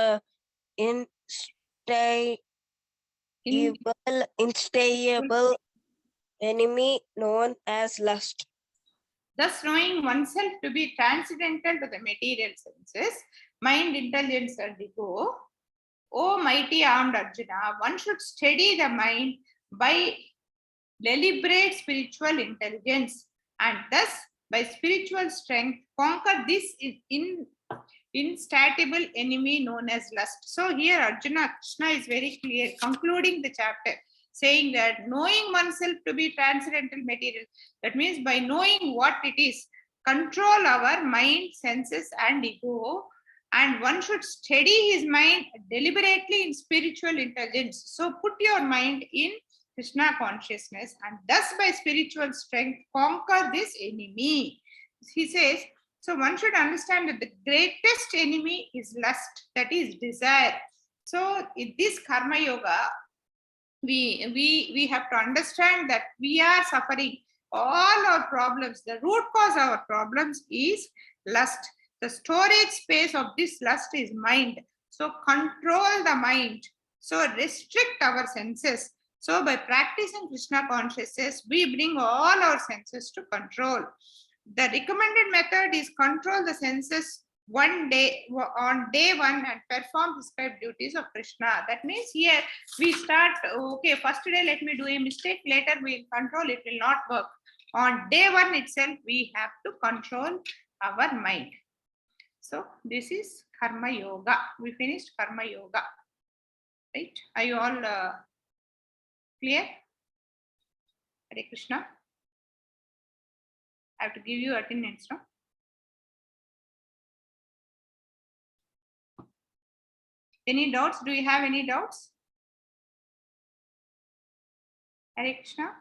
unstable enemy known as lust. Thus, knowing oneself to be transcendental to the material senses, mind, intelligence, and ego. O mighty armed Arjuna, one should steady the mind by deliberate spiritual intelligence, and thus by spiritual strength conquer this insatiable enemy known as lust. So here Arjuna, Krishna is very clear, concluding the chapter, saying that knowing oneself to be transcendental material, that means by knowing what it is, control our mind, senses, and ego, and one should steady his mind deliberately in spiritual intelligence. So put your mind in Krishna consciousness, and thus by spiritual strength conquer this enemy. He says, so one should understand that the greatest enemy is lust, that is desire. So in this karma yoga, we have to understand that we are suffering all our problems. The root cause of our problems is lust. The storage space of this lust is mind. So control the mind. So restrict our senses. So by practicing Krishna consciousness, we bring all our senses to control. The recommended method is control the senses on day one and perform prescribed duties of Krishna. That means here we start, okay, first day let me do a mistake, later we will control, it will not work. On day one itself, we have to control our mind. So this is Karma Yoga. We finished Karma Yoga. Right? Are you all clear? Hare Krishna. I have to give you attendance, no? Any doubts? Do you have any doubts? Hare Krishna.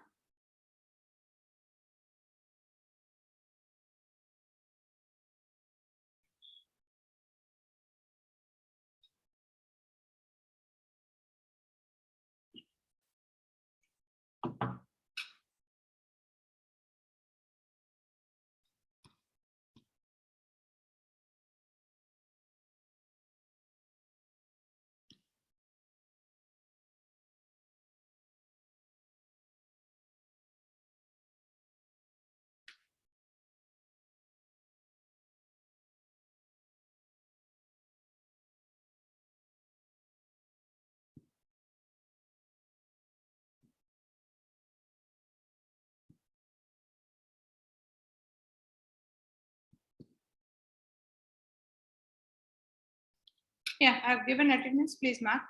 Yeah, I've given attendance. Please mark.